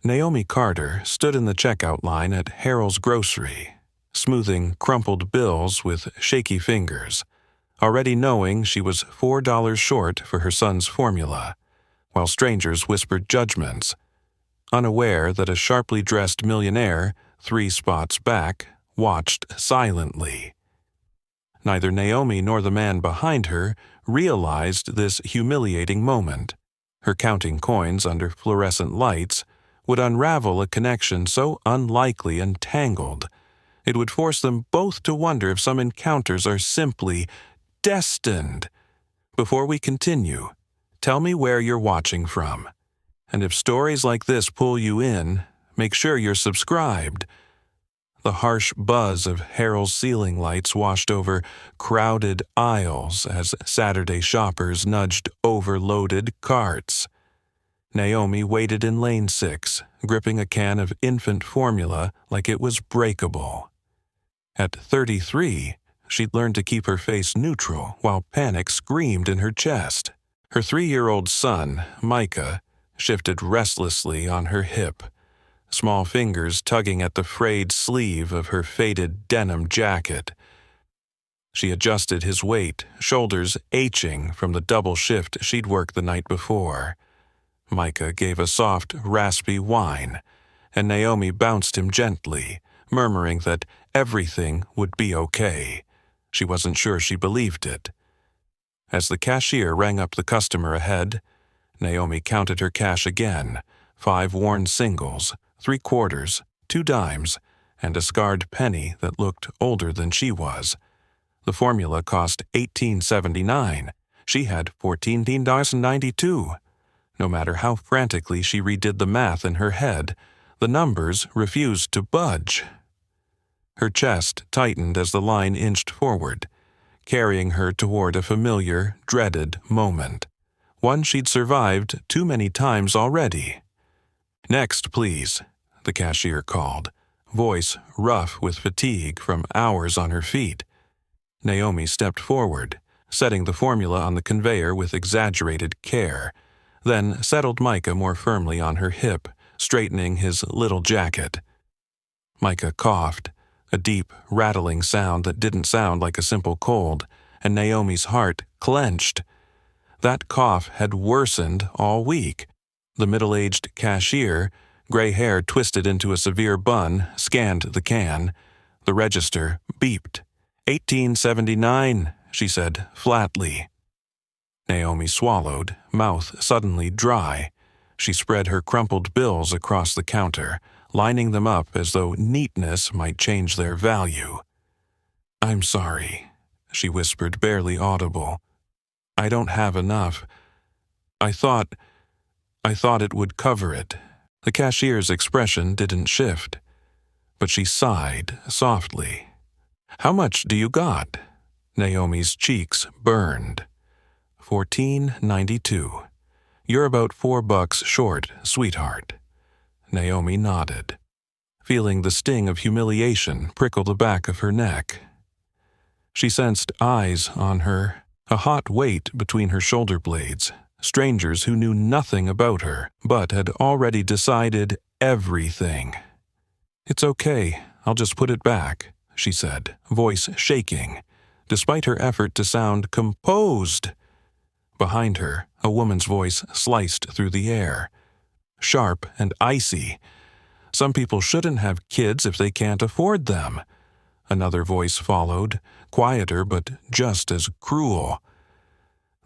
Naomi Carter stood in the checkout line at Harold's Grocery, smoothing crumpled bills with shaky fingers, already knowing she was $4 short for her son's formula, while strangers whispered judgments, unaware that a sharply dressed millionaire, 3 spots back, watched silently. Neither Naomi nor the man behind her realized this humiliating moment. Her counting coins under fluorescent lights would unravel a connection so unlikely and tangled, it would force them both to wonder if some encounters are simply destined. Before we continue, tell me where you're watching from. And if stories like this pull you in, make sure you're subscribed. The harsh buzz of Harold's ceiling lights washed over crowded aisles as Saturday shoppers nudged overloaded carts. Naomi waited in lane 6, gripping a can of infant formula like it was breakable. At 33, she'd learned to keep her face neutral while panic screamed in her chest. Her 3-year-old son, Micah, shifted restlessly on her hip, small fingers tugging at the frayed sleeve of her faded denim jacket. She adjusted his weight, shoulders aching from the double shift she'd worked the night before. Micah gave a soft, raspy whine, and Naomi bounced him gently, murmuring that everything would be okay. She wasn't sure she believed it. As the cashier rang up the customer ahead, Naomi counted her cash again, 5 worn singles, 3 quarters, 2 dimes, and a scarred penny that looked older than she was. The formula cost $18.79. She had $14.92. No matter how frantically she redid the math in her head, the numbers refused to budge. Her chest tightened as the line inched forward, carrying her toward a familiar, dreaded moment, one she'd survived too many times already. "Next, please," the cashier called, voice rough with fatigue from hours on her feet. Naomi stepped forward, setting the formula on the conveyor with exaggerated care, then settled Micah more firmly on her hip, straightening his little jacket. Micah coughed, a deep, rattling sound that didn't sound like a simple cold, and Naomi's heart clenched. That cough had worsened all week. The middle-aged cashier, gray hair twisted into a severe bun, scanned the can. The register beeped. $18.79, she said flatly. Naomi swallowed, mouth suddenly dry. She spread her crumpled bills across the counter, lining them up as though neatness might change their value. "I'm sorry," she whispered, barely audible. "I don't have enough. I thought it would cover it." The cashier's expression didn't shift, but she sighed softly. "How much do you got?" Naomi's cheeks burned. $14.92. "You're about $4 short, sweetheart." Naomi nodded, feeling the sting of humiliation prickle the back of her neck. She sensed eyes on her, a hot weight between her shoulder blades, strangers who knew nothing about her but had already decided everything. "It's okay, I'll just put it back," she said, voice shaking, despite her effort to sound composed. Behind her, a woman's voice sliced through the air, sharp and icy. "Some people shouldn't have kids if they can't afford them." Another voice followed, quieter but just as cruel.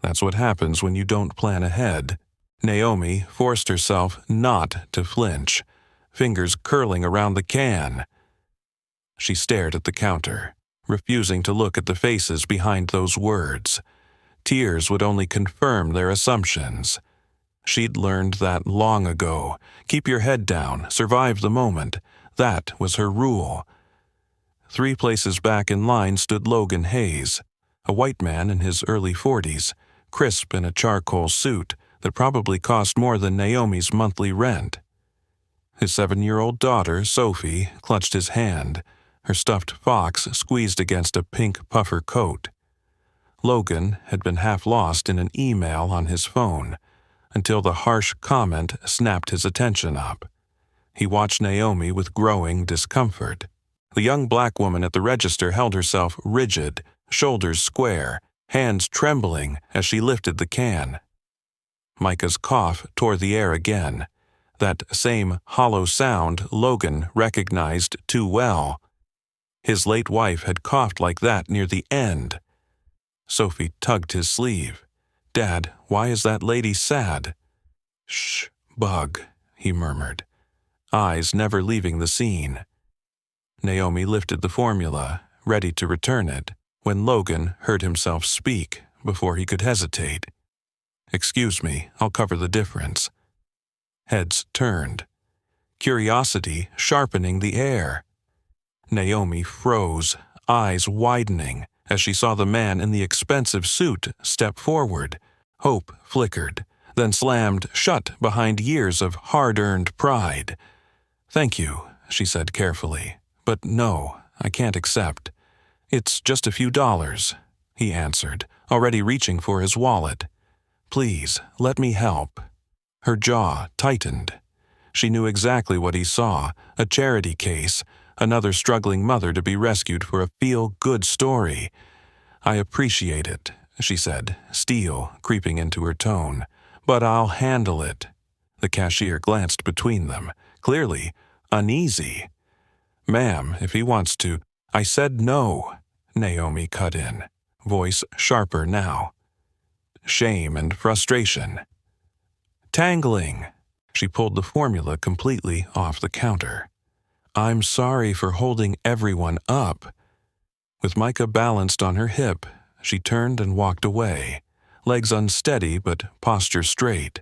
"That's what happens when you don't plan ahead." Naomi forced herself not to flinch, fingers curling around the can. She stared at the counter, refusing to look at the faces behind those words. Tears would only confirm their assumptions. She'd learned that long ago. Keep your head down, survive the moment. That was her rule. 3 places back in line stood Logan Hayes, a white man in his early 40s, crisp in a charcoal suit that probably cost more than Naomi's monthly rent. His 7-year-old daughter, Sophie, clutched his hand, her stuffed fox squeezed against a pink puffer coat. Logan had been half lost in an email on his phone, until the harsh comment snapped his attention up. He watched Naomi with growing discomfort. The young black woman at the register held herself rigid, shoulders square, hands trembling as she lifted the can. Micah's cough tore the air again. That same hollow sound Logan recognized too well. His late wife had coughed like that near the end. Sophie tugged his sleeve. "Dad, why is that lady sad?" "Shh, bug," he murmured, eyes never leaving the scene. Naomi lifted the formula, ready to return it, when Logan heard himself speak before he could hesitate. "Excuse me, I'll cover the difference." Heads turned, curiosity sharpening the air. Naomi froze, eyes widening, as she saw the man in the expensive suit step forward. Hope flickered, then slammed shut behind years of hard-earned pride. "Thank you," she said carefully, "but no, I can't accept." "It's just a few dollars," he answered, already reaching for his wallet. "Please, let me help." Her jaw tightened. She knew exactly what he saw, a charity case, another struggling mother to be rescued for a feel-good story. "I appreciate it," she said, steel creeping into her tone, "but I'll handle it." The cashier glanced between them, clearly uneasy. "Ma'am, if he wants to—" "I said no," Naomi cut in, voice sharper now. Shame and frustration. "Tangling." She pulled the formula completely off the counter. "I'm sorry for holding everyone up." With Micah balanced on her hip, she turned and walked away, legs unsteady but posture straight,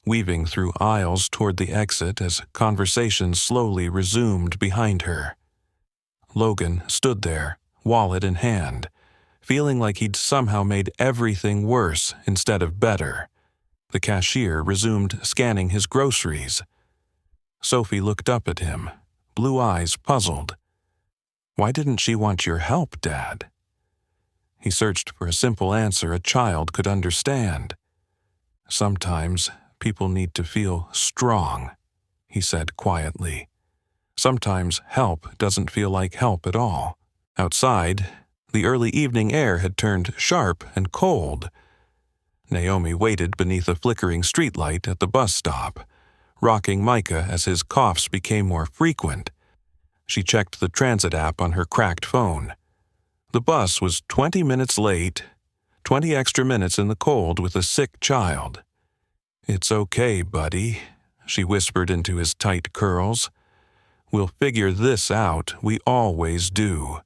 weaving through aisles toward the exit as conversation slowly resumed behind her. Logan stood there, wallet in hand, feeling like he'd somehow made everything worse instead of better. The cashier resumed scanning his groceries. Sophie looked up at him, blue eyes puzzled. "Why didn't she want your help, Dad?" He searched for a simple answer a child could understand. "Sometimes people need to feel strong," he said quietly. "Sometimes help doesn't feel like help at all." Outside, the early evening air had turned sharp and cold. Naomi waited beneath a flickering streetlight at the bus stop, rocking Micah as his coughs became more frequent. She checked the transit app on her cracked phone. The bus was 20 minutes late, 20 extra minutes in the cold with a sick child. "It's okay, buddy," she whispered into his tight curls. "We'll figure this out, we always do."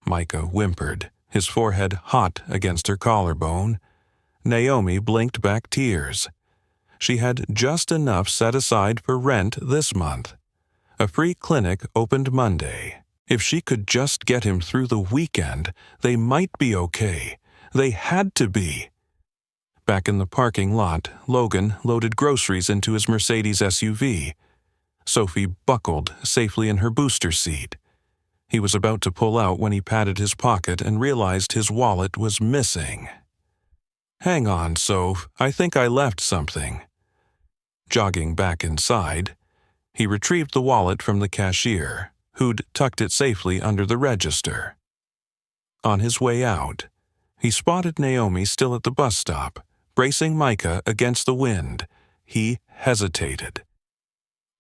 Micah whimpered, his forehead hot against her collarbone. Naomi blinked back tears. She had just enough set aside for rent this month. A free clinic opened Monday. If she could just get him through the weekend, they might be okay. They had to be. Back in the parking lot, Logan loaded groceries into his Mercedes SUV. Sophie buckled safely in her booster seat. He was about to pull out when he patted his pocket and realized his wallet was missing. "Hang on, Soph, I think I left something." Jogging back inside, he retrieved the wallet from the cashier, who'd tucked it safely under the register. On his way out, he spotted Naomi still at the bus stop, bracing Micah against the wind. He hesitated.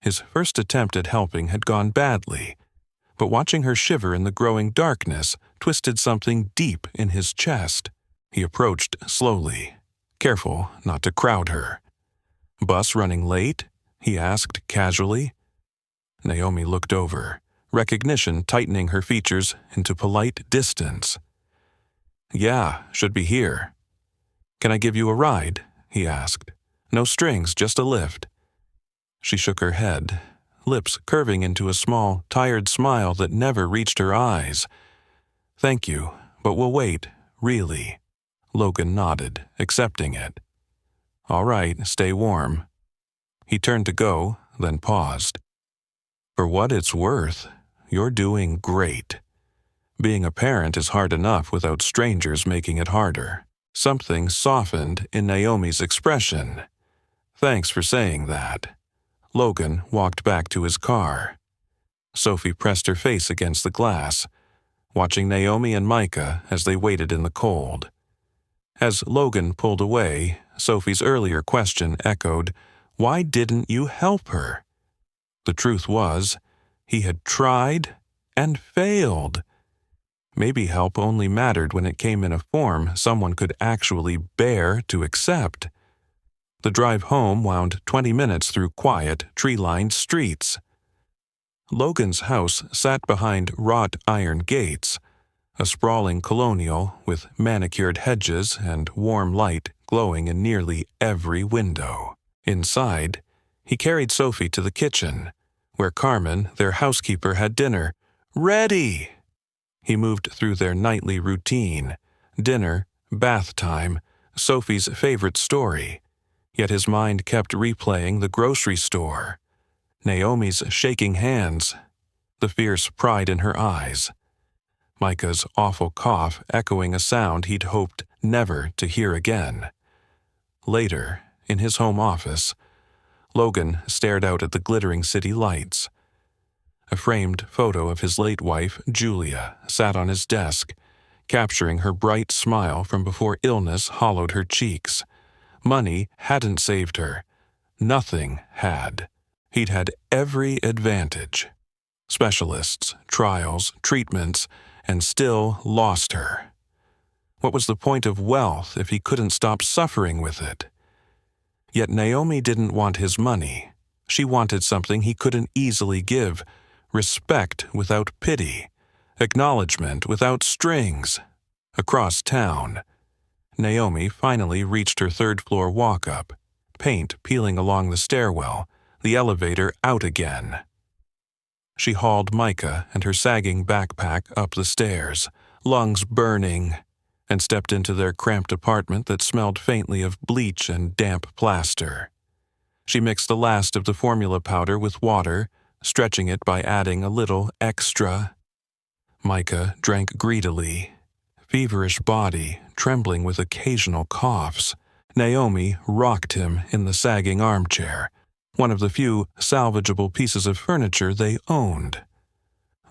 His first attempt at helping had gone badly, but watching her shiver in the growing darkness twisted something deep in his chest. He approached slowly, careful not to crowd her. "Bus running late?" he asked casually. Naomi looked over, recognition tightening her features into polite distance. "Yeah, should be here." "Can I give you a ride?" he asked. "No strings, just a lift." She shook her head, lips curving into a small, tired smile that never reached her eyes. "Thank you, but we'll wait, really." Logan nodded, accepting it. "All right, stay warm." He turned to go, then paused. "For what it's worth, you're doing great. Being a parent is hard enough without strangers making it harder." Something softened in Naomi's expression. "Thanks for saying that." Logan walked back to his car. Sophie pressed her face against the glass, watching Naomi and Micah as they waited in the cold. As Logan pulled away, Sophie's earlier question echoed, "Why didn't you help her?" The truth was, he had tried and failed. Maybe help only mattered when it came in a form someone could actually bear to accept. The drive home wound 20 minutes through quiet, tree-lined streets. Logan's house sat behind wrought iron gates, a sprawling colonial with manicured hedges and warm light glowing in nearly every window. Inside, he carried Sophie to the kitchen, where Carmen, their housekeeper, had dinner. Ready! He moved through their nightly routine, dinner, bath time, Sophie's favorite story, yet his mind kept replaying the grocery store, Naomi's shaking hands, the fierce pride in her eyes, Micah's awful cough echoing a sound he'd hoped never to hear again. Later, in his home office, Logan stared out at the glittering city lights. A framed photo of his late wife, Julia, sat on his desk, capturing her bright smile from before illness hollowed her cheeks. Money hadn't saved her. Nothing had. He'd had every advantage. Specialists, trials, treatments, and still lost her. What was the point of wealth if he couldn't stop suffering with it? Yet Naomi didn't want his money. She wanted something he couldn't easily give, respect without pity, acknowledgement without strings. Across town, Naomi finally reached her third-floor walk-up, paint peeling along the stairwell, the elevator out again. She hauled Micah and her sagging backpack up the stairs, lungs burning, and stepped into their cramped apartment that smelled faintly of bleach and damp plaster. She mixed the last of the formula powder with water, stretching it by adding a little extra. Micah drank greedily, feverish body trembling with occasional coughs. Naomi rocked him in the sagging armchair, one of the few salvageable pieces of furniture they owned.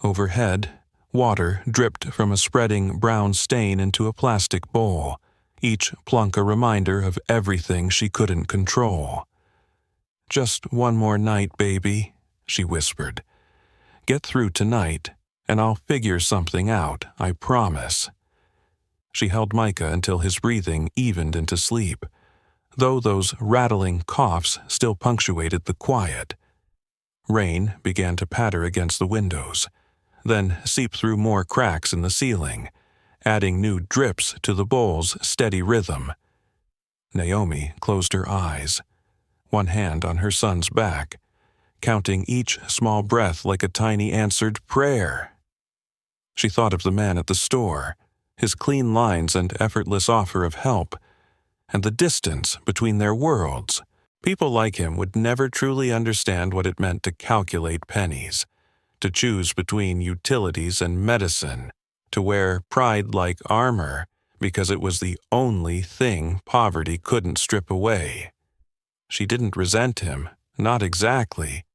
Overhead, water dripped from a spreading brown stain into a plastic bowl, each plunk a reminder of everything she couldn't control. "Just one more night, baby," she whispered. "Get through tonight, and I'll figure something out, I promise." She held Micah until his breathing evened into sleep, though those rattling coughs still punctuated the quiet. Rain began to patter against the windows, then seep through more cracks in the ceiling, adding new drips to the bowl's steady rhythm. Naomi closed her eyes, one hand on her son's back, counting each small breath like a tiny answered prayer. She thought of the man at the store, his clean lines and effortless offer of help, and the distance between their worlds. People like him would never truly understand what it meant to calculate pennies, to choose between utilities and medicine, to wear pride like armor because it was the only thing poverty couldn't strip away. She didn't resent him, not exactly.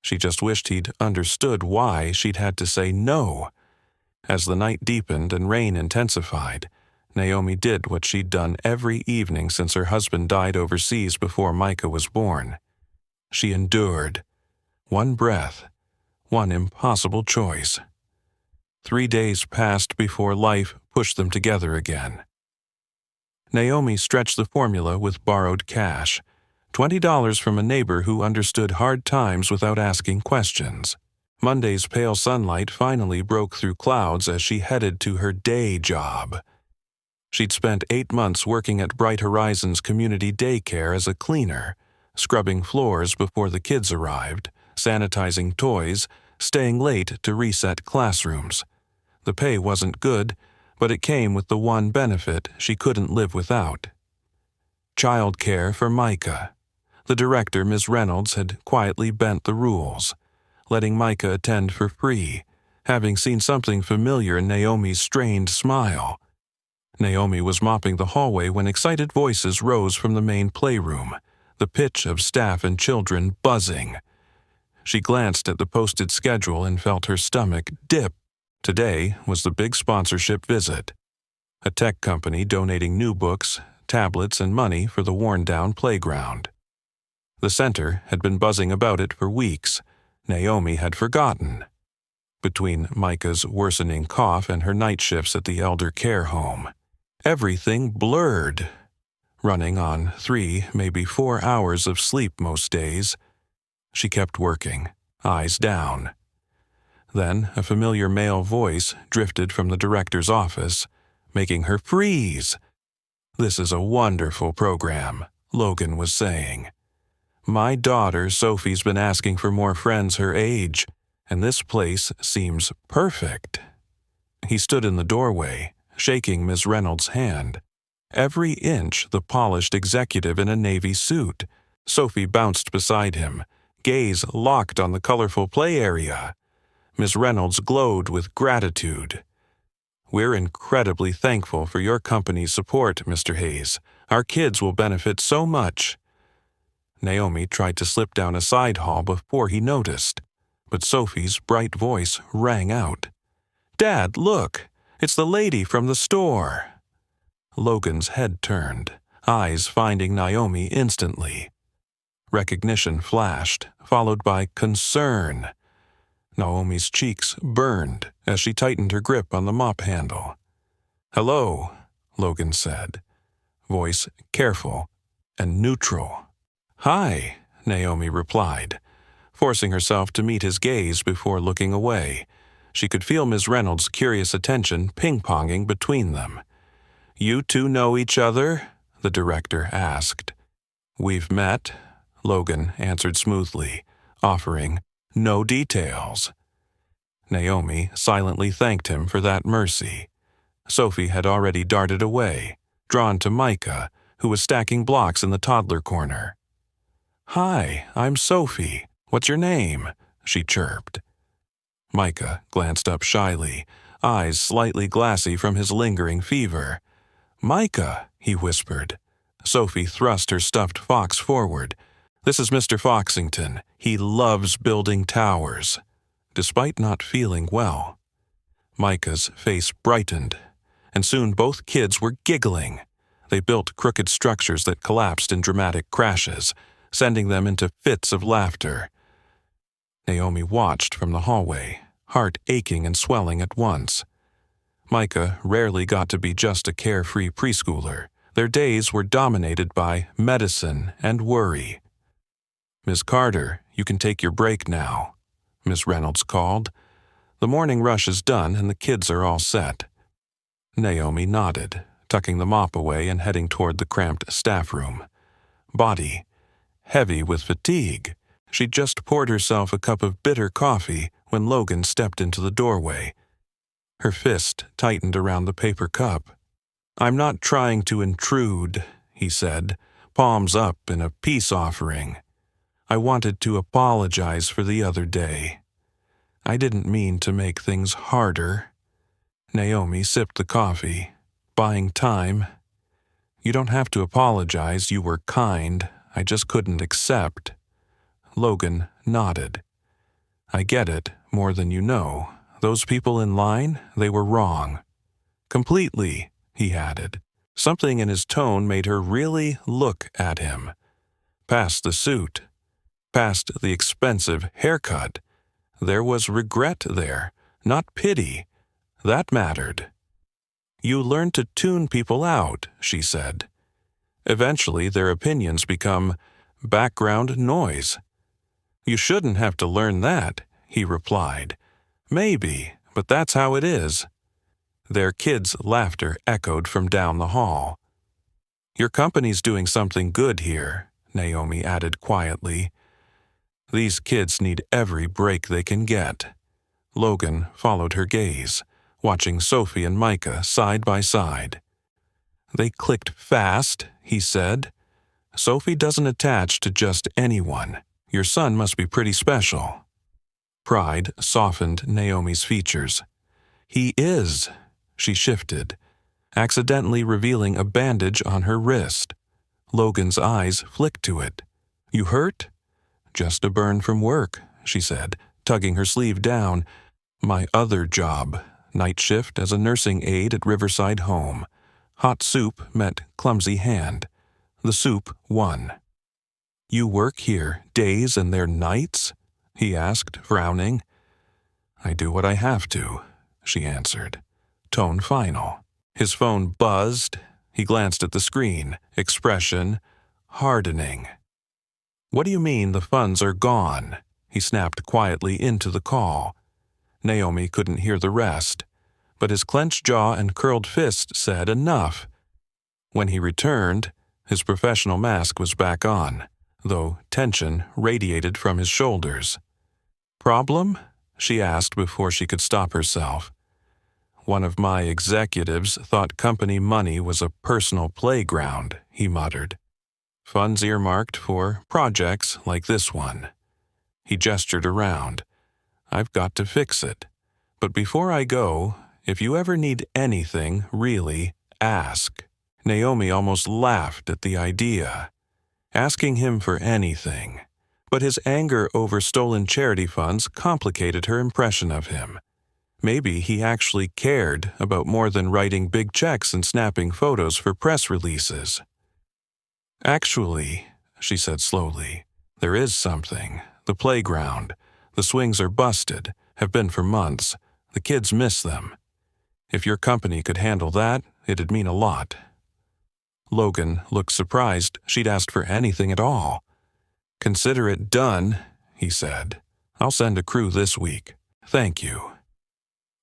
She just wished he'd understood why she'd had to say no. As the night deepened and rain intensified, Naomi did what she'd done every evening since her husband died overseas before Micah was born. She endured. One breath, one impossible choice. 3 days passed before life pushed them together again. Naomi stretched the formula with borrowed cash, $20 from a neighbor who understood hard times without asking questions. Monday's pale sunlight finally broke through clouds as she headed to her day job. She'd spent 8 months working at Bright Horizons Community Daycare as a cleaner, scrubbing floors before the kids arrived, sanitizing toys, staying late to reset classrooms. The pay wasn't good, but it came with the one benefit she couldn't live without. Childcare for Micah. The director, Ms. Reynolds, had quietly bent the rules, letting Micah attend for free, having seen something familiar in Naomi's strained smile. Naomi was mopping the hallway when excited voices rose from the main playroom, the pitch of staff and children buzzing. She glanced at the posted schedule and felt her stomach dip. Today was the big sponsorship visit. A tech company donating new books, tablets, and money for the worn-down playground. The center had been buzzing about it for weeks. Naomi had forgotten. Between Micah's worsening cough and her night shifts at the elder care home, everything blurred. Running on 3, maybe 4 hours of sleep most days, she kept working, eyes down. Then a familiar male voice drifted from the director's office, making her freeze. "This is a wonderful program," Logan was saying. "My daughter Sophie's been asking for more friends her age, and this place seems perfect." He stood in the doorway, shaking Ms. Reynolds' hand. Every inch the polished executive in a navy suit. Sophie bounced beside him, gaze locked on the colorful play area. Ms. Reynolds glowed with gratitude. "We're incredibly thankful for your company's support, Mr. Hayes. Our kids will benefit so much." Naomi tried to slip down a side hall before he noticed, but Sophie's bright voice rang out. "Dad, look! It's the lady from the store!" Logan's head turned, eyes finding Naomi instantly. Recognition flashed, followed by concern. Naomi's cheeks burned as she tightened her grip on the mop handle. "Hello," Logan said, voice careful and neutral. "Hi," Naomi replied, forcing herself to meet his gaze before looking away. She could feel Ms. Reynolds' curious attention ping-ponging between them. "You two know each other?" the director asked. "We've met," Logan answered smoothly, offering no details. Naomi silently thanked him for that mercy. Sophie had already darted away, drawn to Micah, who was stacking blocks in the toddler corner. "Hi, I'm Sophie. What's your name?" she chirped. Micah glanced up shyly, eyes slightly glassy from his lingering fever. "Micah," he whispered. Sophie thrust her stuffed fox forward. "This is Mr. Foxington. He loves building towers." Despite not feeling well, Micah's face brightened, and soon both kids were giggling. They built crooked structures that collapsed in dramatic crashes, sending them into fits of laughter. Naomi watched from the hallway, heart aching and swelling at once. Micah rarely got to be just a carefree preschooler. Their days were dominated by medicine and worry. "Miss Carter, you can take your break now," Miss Reynolds called. "The morning rush is done and the kids are all set." Naomi nodded, tucking the mop away and heading toward the cramped staff room. Body heavy with fatigue. She'd just poured herself a cup of bitter coffee when Logan stepped into the doorway. Her fist tightened around the paper cup. "I'm not trying to intrude," he said, palms up in a peace offering. "I wanted to apologize for the other day. I didn't mean to make things harder." Naomi sipped the coffee, buying time. "You don't have to apologize. You were kind. I just couldn't accept." Logan nodded. "I get it, more than you know. Those people in line, they were wrong." "Completely," he added. Something in his tone made her really look at him. Past the suit, past the expensive haircut, there was regret there, not pity. That mattered. "You learn to tune people out," she said. "Eventually their opinions become background noise." "You shouldn't have to learn that," he replied. "Maybe, but that's how it is." Their kids' laughter echoed from down the hall. "Your company's doing something good here," Naomi added quietly. "These kids need every break they can get." Logan followed her gaze, watching Sophie and Micah side by side. "They clicked fast," he said. "Sophie doesn't attach to just anyone. Your son must be pretty special." Pride softened Naomi's features. "He is." She shifted, accidentally revealing a bandage on her wrist. Logan's eyes flicked to it. You hurt? Just a burn from work, she said, tugging her sleeve down. My other job, night shift as a nursing aide at Riverside Home. Hot soup met clumsy hand. The soup won. You work here days and they're nights? He asked, frowning. I do what I have to, she answered, tone final. His phone buzzed. He glanced at the screen, expression hardening. What do you mean the funds are gone? He snapped quietly into the call. Naomi couldn't hear the rest, but his clenched jaw and curled fist said enough. When he returned, his professional mask was back on, though tension radiated from his shoulders. Problem? She asked before she could stop herself. One of my executives thought company money was a personal playground, he muttered. Funds earmarked for projects like this one. He gestured around. I've got to fix it. But before I go, if you ever need anything, really, ask. Naomi almost laughed at the idea. Asking him for anything. But his anger over stolen charity funds complicated her impression of him. Maybe he actually cared about more than writing big checks and snapping photos for press releases. Actually, she said slowly, there is something. The playground. The swings are busted, have been for months. The kids miss them. If your company could handle that, it'd mean a lot. Logan looked surprised she'd asked for anything at all. Consider it done, he said. I'll send a crew this week. Thank you.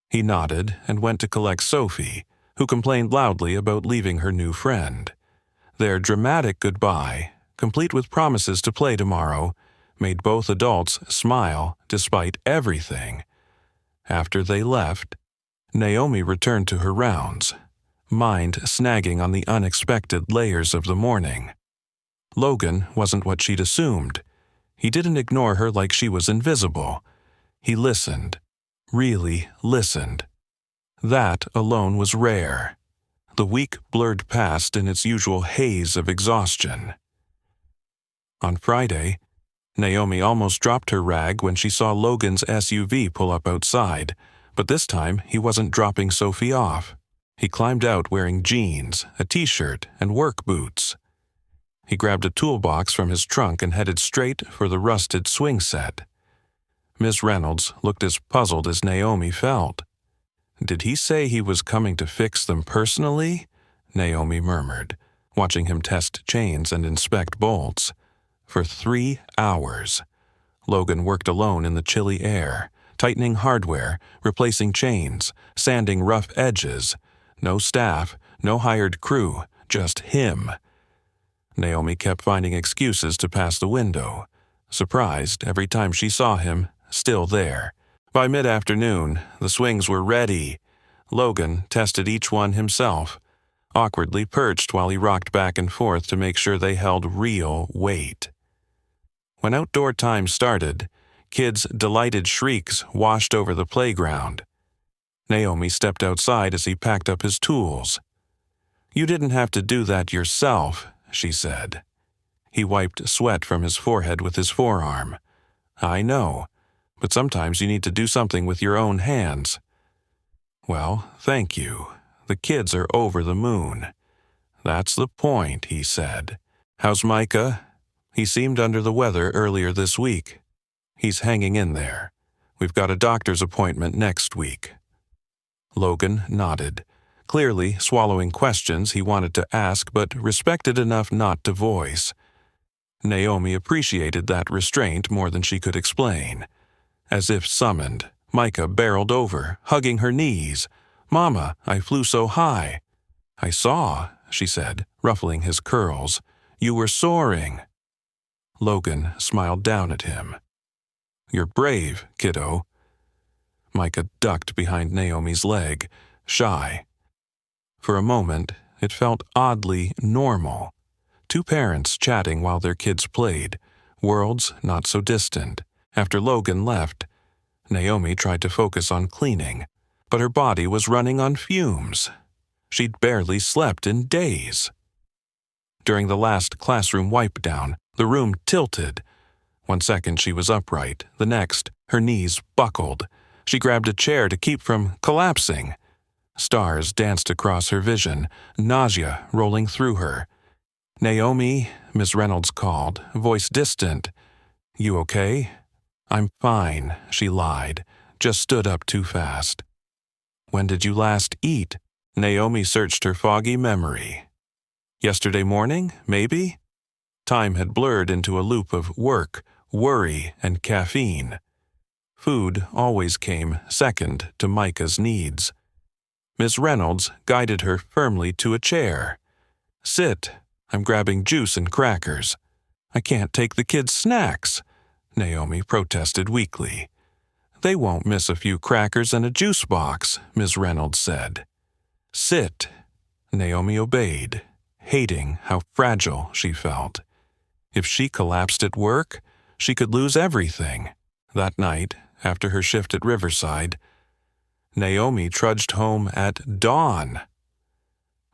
He nodded and went to collect Sophie, who complained loudly about leaving her new friend. Their dramatic goodbye, complete with promises to play tomorrow, made both adults smile despite everything. After they left, Naomi returned to her rounds, mind snagging on the unexpected layers of the morning. Logan wasn't what she'd assumed. He didn't ignore her like she was invisible. He listened, really listened. That alone was rare. The week blurred past in its usual haze of exhaustion. On Friday, Naomi almost dropped her rag when she saw Logan's SUV pull up outside, but this time he wasn't dropping Sophie off. He climbed out wearing jeans, a t-shirt, and work boots. He grabbed a toolbox from his trunk and headed straight for the rusted swing set. Miss Reynolds looked as puzzled as Naomi felt. Did he say he was coming to fix them personally? Naomi murmured, watching him test chains and inspect bolts. For 3 hours, Logan worked alone in the chilly air, tightening hardware, replacing chains, sanding rough edges. No staff, no hired crew, just him. Naomi kept finding excuses to pass the window, surprised every time she saw him, still there. By mid-afternoon, the swings were ready. Logan tested each one himself, awkwardly perched while he rocked back and forth to make sure they held real weight. When outdoor time started, kids' delighted shrieks washed over the playground. Naomi stepped outside as he packed up his tools. You didn't have to do that yourself, she said. He wiped sweat from his forehead with his forearm. I know, but sometimes you need to do something with your own hands. Well, thank you. The kids are over the moon. That's the point, he said. How's Micah? He seemed under the weather earlier this week. He's hanging in there. We've got a doctor's appointment next week. Logan nodded, clearly swallowing questions he wanted to ask but respected enough not to voice. Naomi appreciated that restraint more than she could explain. As if summoned, Micah barreled over, hugging her knees. Mama, I flew so high. I saw, she said, ruffling his curls. You were soaring. Logan smiled down at him. You're brave, kiddo. Micah ducked behind Naomi's leg, shy. For a moment, it felt oddly normal. Two parents chatting while their kids played, worlds not so distant. After Logan left, Naomi tried to focus on cleaning, but her body was running on fumes. She'd barely slept in days. During the last classroom wipe-down, The room tilted. 1 second she was upright, the next, her knees buckled. She grabbed a chair to keep from collapsing. Stars danced across her vision, nausea rolling through her. "Naomi," Miss Reynolds called, voice distant. "You okay?" "I'm fine," she lied, just stood up too fast. "When did you last eat?" Naomi searched her foggy memory. "Yesterday morning, maybe?" Time had blurred into a loop of work, worry, and caffeine. Food always came second to Micah's needs. Miss Reynolds guided her firmly to a chair. "Sit. I'm grabbing juice and crackers." "I can't take the kids' snacks," Naomi protested weakly. "They won't miss a few crackers and a juice box," Miss Reynolds said. "Sit." Naomi obeyed, hating how fragile she felt. If she collapsed at work, she could lose everything. That night, after her shift at Riverside, Naomi trudged home at dawn.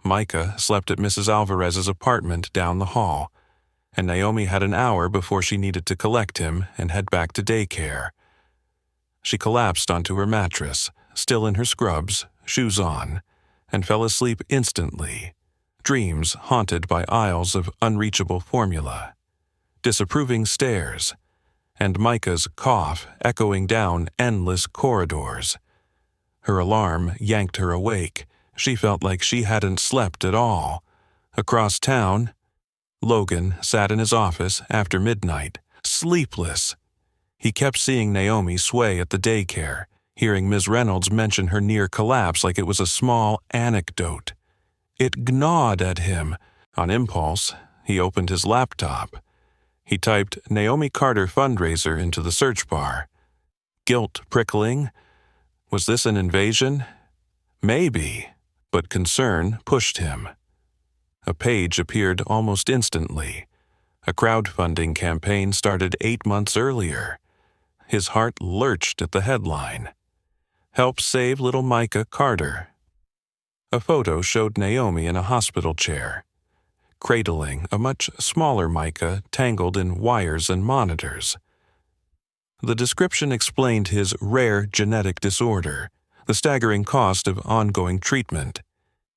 Micah slept at Mrs. Alvarez's apartment down the hall, and Naomi had an hour before she needed to collect him and head back to daycare. She collapsed onto her mattress, still in her scrubs, shoes on, and fell asleep instantly, dreams haunted by aisles of unreachable formula, disapproving stares, and Micah's cough echoing down endless corridors. Her alarm yanked her awake. She felt like she hadn't slept at all. Across town, Logan sat in his office after midnight, sleepless. He kept seeing Naomi sway at the daycare, hearing Ms. Reynolds mention her near collapse like it was a small anecdote. It gnawed at him. On impulse, he opened his laptop. He typed Naomi Carter fundraiser into the search bar. Guilt prickling. Was this an invasion? Maybe, but concern pushed him. A page appeared almost instantly. A crowdfunding campaign started 8 months earlier. His heart lurched at the headline. "Help save little Micah Carter." A photo showed Naomi in a hospital chair, cradling a much smaller Micah tangled in wires and monitors. The description explained his rare genetic disorder, the staggering cost of ongoing treatment,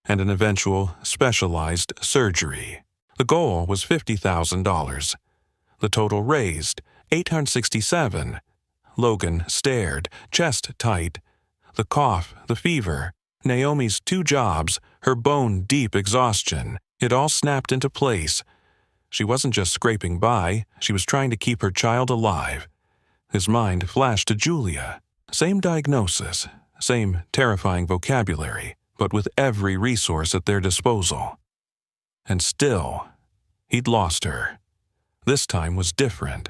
and an eventual specialized surgery. The goal was $50,000. The total raised, $867. Logan stared, chest tight. The cough, the fever, Naomi's 2 jobs, her bone-deep exhaustion, it all snapped into place. She wasn't just scraping by, she was trying to keep her child alive. His mind flashed to Julia. Same diagnosis, same terrifying vocabulary, but with every resource at their disposal. And still, he'd lost her. This time was different.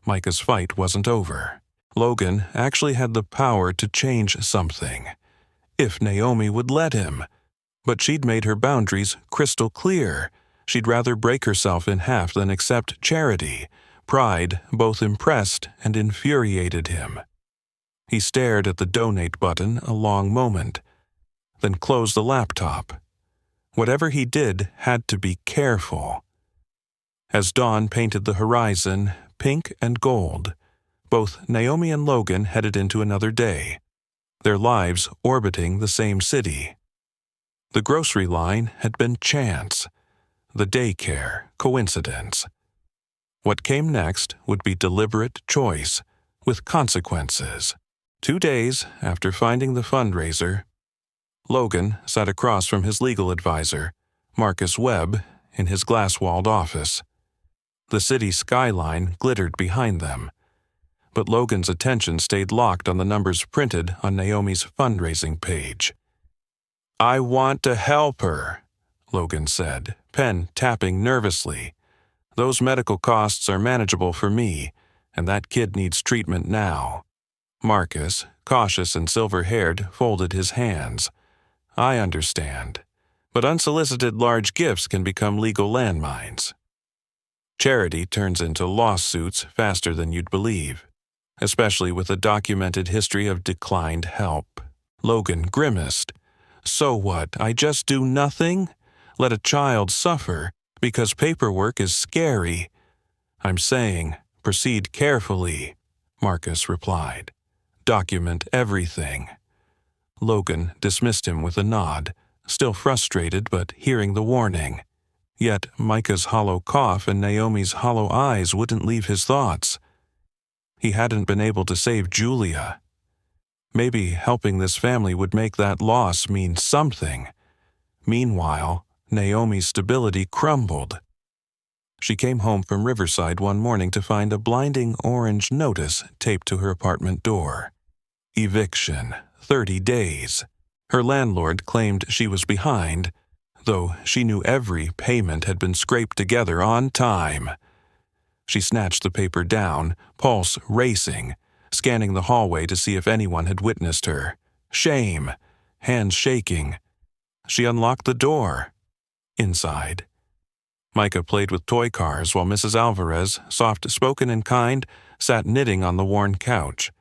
Micah's fight wasn't over. Logan actually had the power to change something, if Naomi would let him. But she'd made her boundaries crystal clear. She'd rather break herself in half than accept charity. Pride both impressed and infuriated him. He stared at the donate button a long moment, then closed the laptop. Whatever he did had to be careful. As dawn painted the horizon pink and gold, both Naomi and Logan headed into another day, their lives orbiting the same city. The grocery line had been chance, the daycare coincidence. What came next would be deliberate choice, with consequences. 2 days after finding the fundraiser, Logan sat across from his legal advisor, Marcus Webb, in his glass-walled office. The city skyline glittered behind them, but Logan's attention stayed locked on the numbers printed on Naomi's fundraising page. "I want to help her," Logan said, pen tapping nervously. "Those medical costs are manageable for me, and that kid needs treatment now." Marcus, cautious and silver-haired, folded his hands. "I understand, but unsolicited large gifts can become legal landmines. Charity turns into lawsuits faster than you'd believe, especially with a documented history of declined help." Logan grimaced. "So what, I just do nothing? Let a child suffer because paperwork is scary? I'm saying, proceed carefully, Marcus replied. Document everything. Logan dismissed him with a nod, still frustrated but hearing the warning. Yet Micah's hollow cough and Naomi's hollow eyes wouldn't leave his thoughts. He hadn't been able to save Julia. Maybe helping this family would make that loss mean something. Meanwhile, Naomi's stability crumbled. She came home from Riverside one morning to find a blinding orange notice taped to her apartment door. Eviction, 30 days. Her landlord claimed she was behind, though she knew every payment had been scraped together on time. She snatched the paper down, pulse racing, scanning the hallway to see if anyone had witnessed her. Shame, hands shaking. She unlocked the door. Inside, Micah played with toy cars while Mrs. Alvarez, soft-spoken and kind, sat knitting on the worn couch.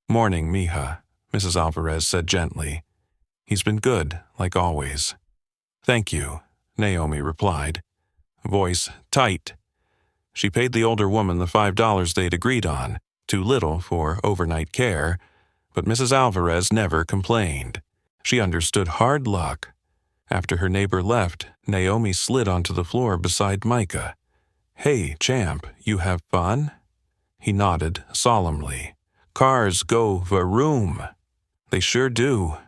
"Morning, mija," Mrs. Alvarez said gently. "He's been good, like always." "Thank you," Naomi replied, voice tight. She paid the older woman the $5 they'd agreed on, too little for overnight care, but Mrs. Alvarez never complained. She understood hard luck. After her neighbor left, Naomi slid onto the floor beside Micah. "Hey, champ, you have fun?" He nodded solemnly. "Cars go vroom." "They sure do."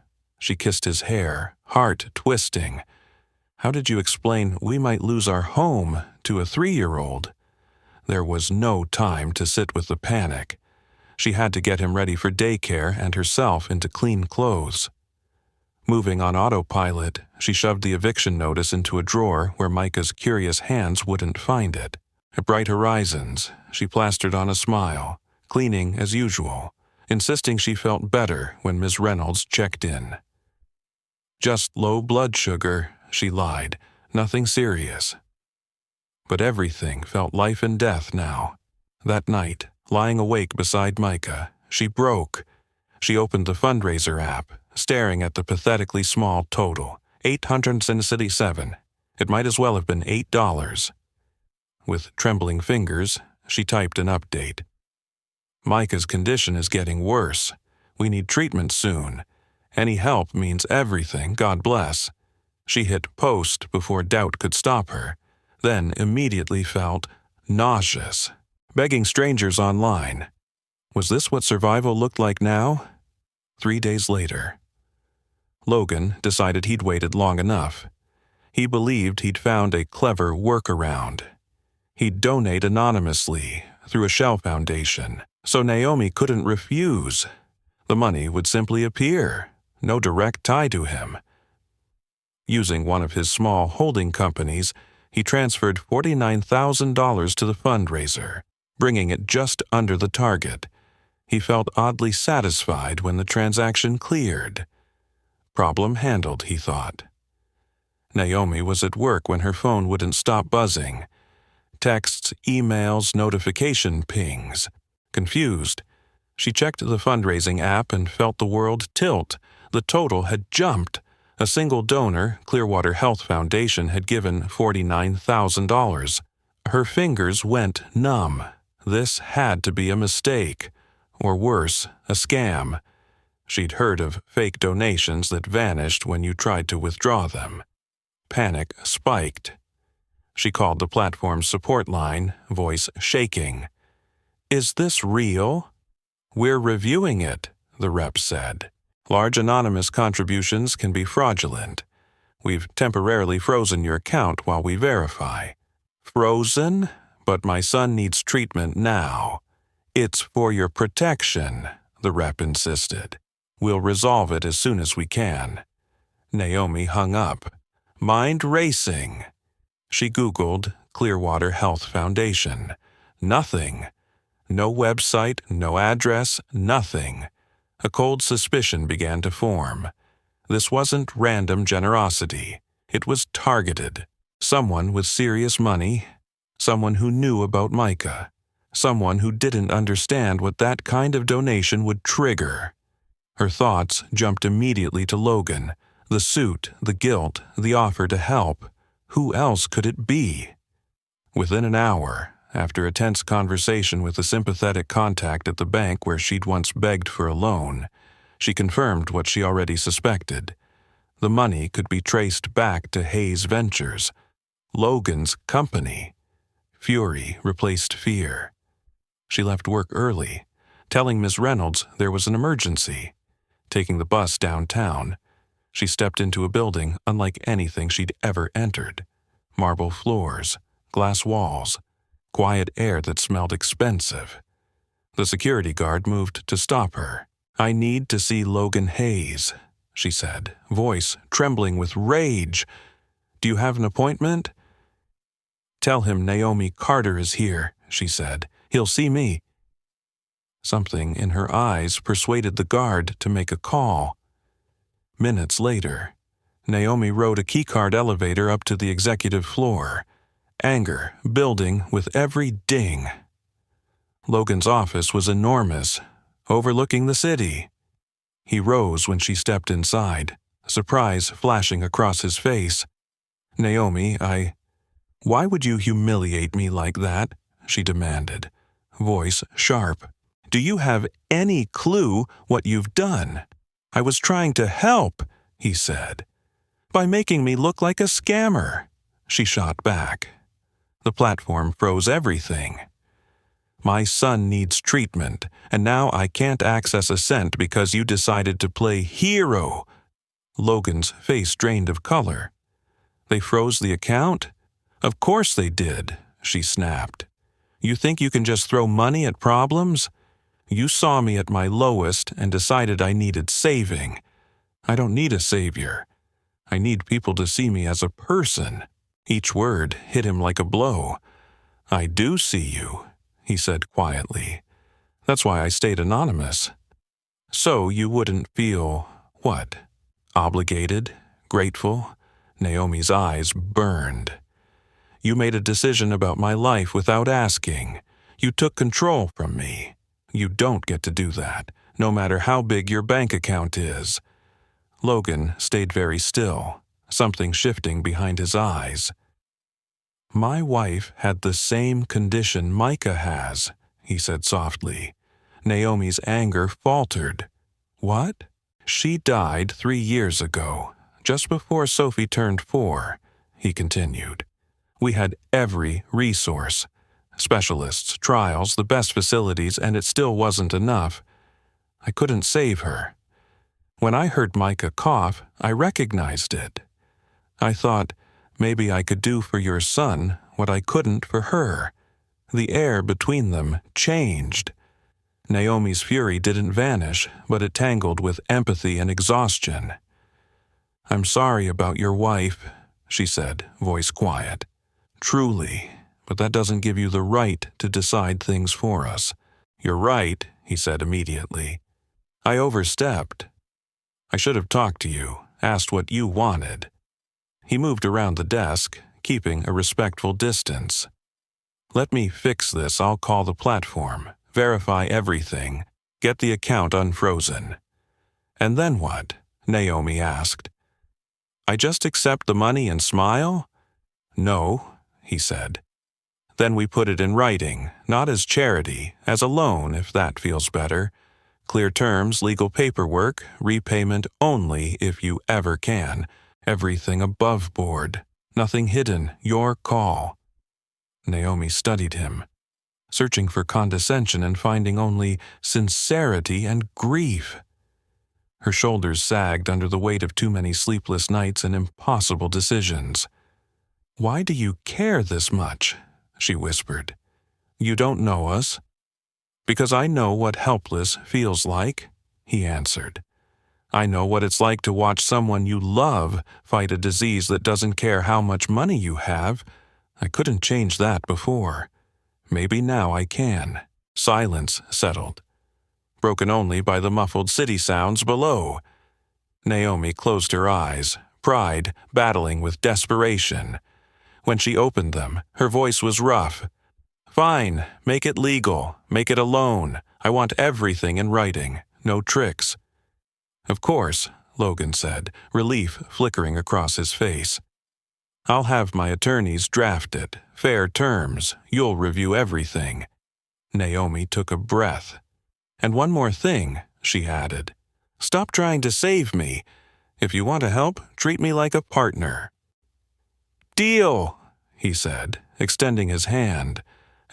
She kissed his hair, heart twisting. "How did you explain we might lose our home to a 3-year-old? There was no time to sit with the panic. She had to get him ready for daycare and herself into clean clothes. Moving on autopilot, she shoved the eviction notice into a drawer where Micah's curious hands wouldn't find it. At Bright Horizons, she plastered on a smile, cleaning as usual, insisting she felt better when Ms. Reynolds checked in. "Just low blood sugar," she lied, "nothing serious." But everything felt life and death now. That night, lying awake beside Micah, she broke. She opened the fundraiser app, staring at the pathetically small total, $887. It might as well have been $8. With trembling fingers, she typed an update. "Micah's condition is getting worse. We need treatment soon. Any help means everything, God bless." She hit post before doubt could stop her, then immediately felt nauseous. Begging strangers online. Was this what survival looked like now? 3 days later. Logan decided he'd waited long enough. He believed he'd found a clever workaround. He'd donate anonymously through a shell foundation, so Naomi couldn't refuse. The money would simply appear, no direct tie to him. Using one of his small holding companies, he transferred $49,000 to the fundraiser, bringing it just under the target. He felt oddly satisfied when the transaction cleared. Problem handled, he thought. Naomi was at work when her phone wouldn't stop buzzing. Texts, emails, notification pings. Confused, she checked the fundraising app and felt the world tilt. The total had jumped. A single donor, Clearwater Health Foundation, had given $49,000. Her fingers went numb. This had to be a mistake. Or worse, a scam. She'd heard of fake donations that vanished when you tried to withdraw them. Panic spiked. She called the platform's support line, voice shaking. "Is this real?" "We're reviewing it," the rep said. "Large anonymous contributions can be fraudulent. We've temporarily frozen your account while we verify." "Frozen? But my son needs treatment now." "It's for your protection," the rep insisted. "We'll resolve it as soon as we can." Naomi hung up, mind racing. She Googled Clearwater Health Foundation. Nothing. No website, no address, nothing. A cold suspicion began to form. This wasn't random generosity. It was targeted. Someone with serious money. Someone who knew about Micah. Someone who didn't understand what that kind of donation would trigger. Her thoughts jumped immediately to Logan, the suit, the guilt, the offer to help. Who else could it be? Within an hour, After a tense conversation with a sympathetic contact at the bank where she'd once begged for a loan, she confirmed what she already suspected. The money could be traced back to Hayes Ventures, Logan's company. Fury replaced fear. She left work early, telling Miss Reynolds there was an emergency. Taking the bus downtown, she stepped into a building unlike anything she'd ever entered. Marble floors, glass walls, quiet air that smelled expensive. The security guard moved to stop her. "I need to see Logan Hayes," she said, voice trembling with rage. "Do you have an appointment?" "Tell him Naomi Carter is here," she said. "He'll see me." Something in her eyes persuaded the guard to make a call. Minutes later, Naomi rode a keycard elevator up to the executive floor, anger building with every ding. Logan's office was enormous, overlooking the city. He rose when she stepped inside, surprise flashing across his face. "Naomi, Why would you humiliate me like that?" she demanded, voice sharp. "Do you have any clue what you've done?" "I was trying to help," he said. "By making me look like a scammer," she shot back. The platform froze everything. "My son needs treatment, and now I can't access a cent because you decided to play hero." Logan's face drained of color. "They froze the account?" "Of course they did," she snapped. "You think you can just throw money at problems? You saw me at my lowest and decided I needed saving. I don't need a savior. I need people to see me as a person." Each word hit him like a blow. "I do see you," he said quietly. "That's why I stayed anonymous. So you wouldn't feel, what, obligated, grateful?" Naomi's eyes burned. "You made a decision about my life without asking. You took control from me. You don't get to do that, no matter how big your bank account is." Logan stayed very still, something shifting behind his eyes. "My wife had the same condition Micah has," he said softly. Naomi's anger faltered. "What?" "She died 3 years ago, just before Sophie turned 4, he continued. "We had every resource. Specialists, trials, the best facilities, and it still wasn't enough. I couldn't save her. When I heard Micah cough, I recognized it. I thought, maybe I could do for your son what I couldn't for her. The air between them changed." Naomi's fury didn't vanish, but it tangled with empathy and exhaustion. "I'm sorry about your wife," she said, voice quiet. "Truly, but that doesn't give you the right to decide things for us." "You're right," he said immediately. "I overstepped. I should have talked to you, asked what you wanted." He moved around the desk, keeping a respectful distance. "Let me fix this. I'll call the platform, verify everything, get the account unfrozen." "And then what?" Naomi asked. "I just accept the money and smile?" "No," he said. "Then we put it in writing, not as charity, as a loan, if that feels better. Clear terms, legal paperwork, repayment only if you ever can. Everything above board. Nothing hidden. Your call." Naomi studied him, searching for condescension and finding only sincerity and grief. Her shoulders sagged under the weight of too many sleepless nights and impossible decisions. "Why do you care this much?" she whispered. "You don't know us." "Because I know what helpless feels like," he answered. "I know what it's like to watch someone you love fight a disease that doesn't care how much money you have. I couldn't change that before. Maybe now I can." Silence settled, broken only by the muffled city sounds below. Naomi closed her eyes, pride battling with desperation. When she opened them, her voice was rough. "Fine, make it legal, make it a loan. I want everything in writing, no tricks." "Of course," Logan said, relief flickering across his face. "I'll have my attorneys draft it, Fair terms. You'll review everything." Naomi took a breath. "And one more thing," she added. "Stop trying to save me. If you want to help, treat me like a partner." "Deal," he said, extending his hand.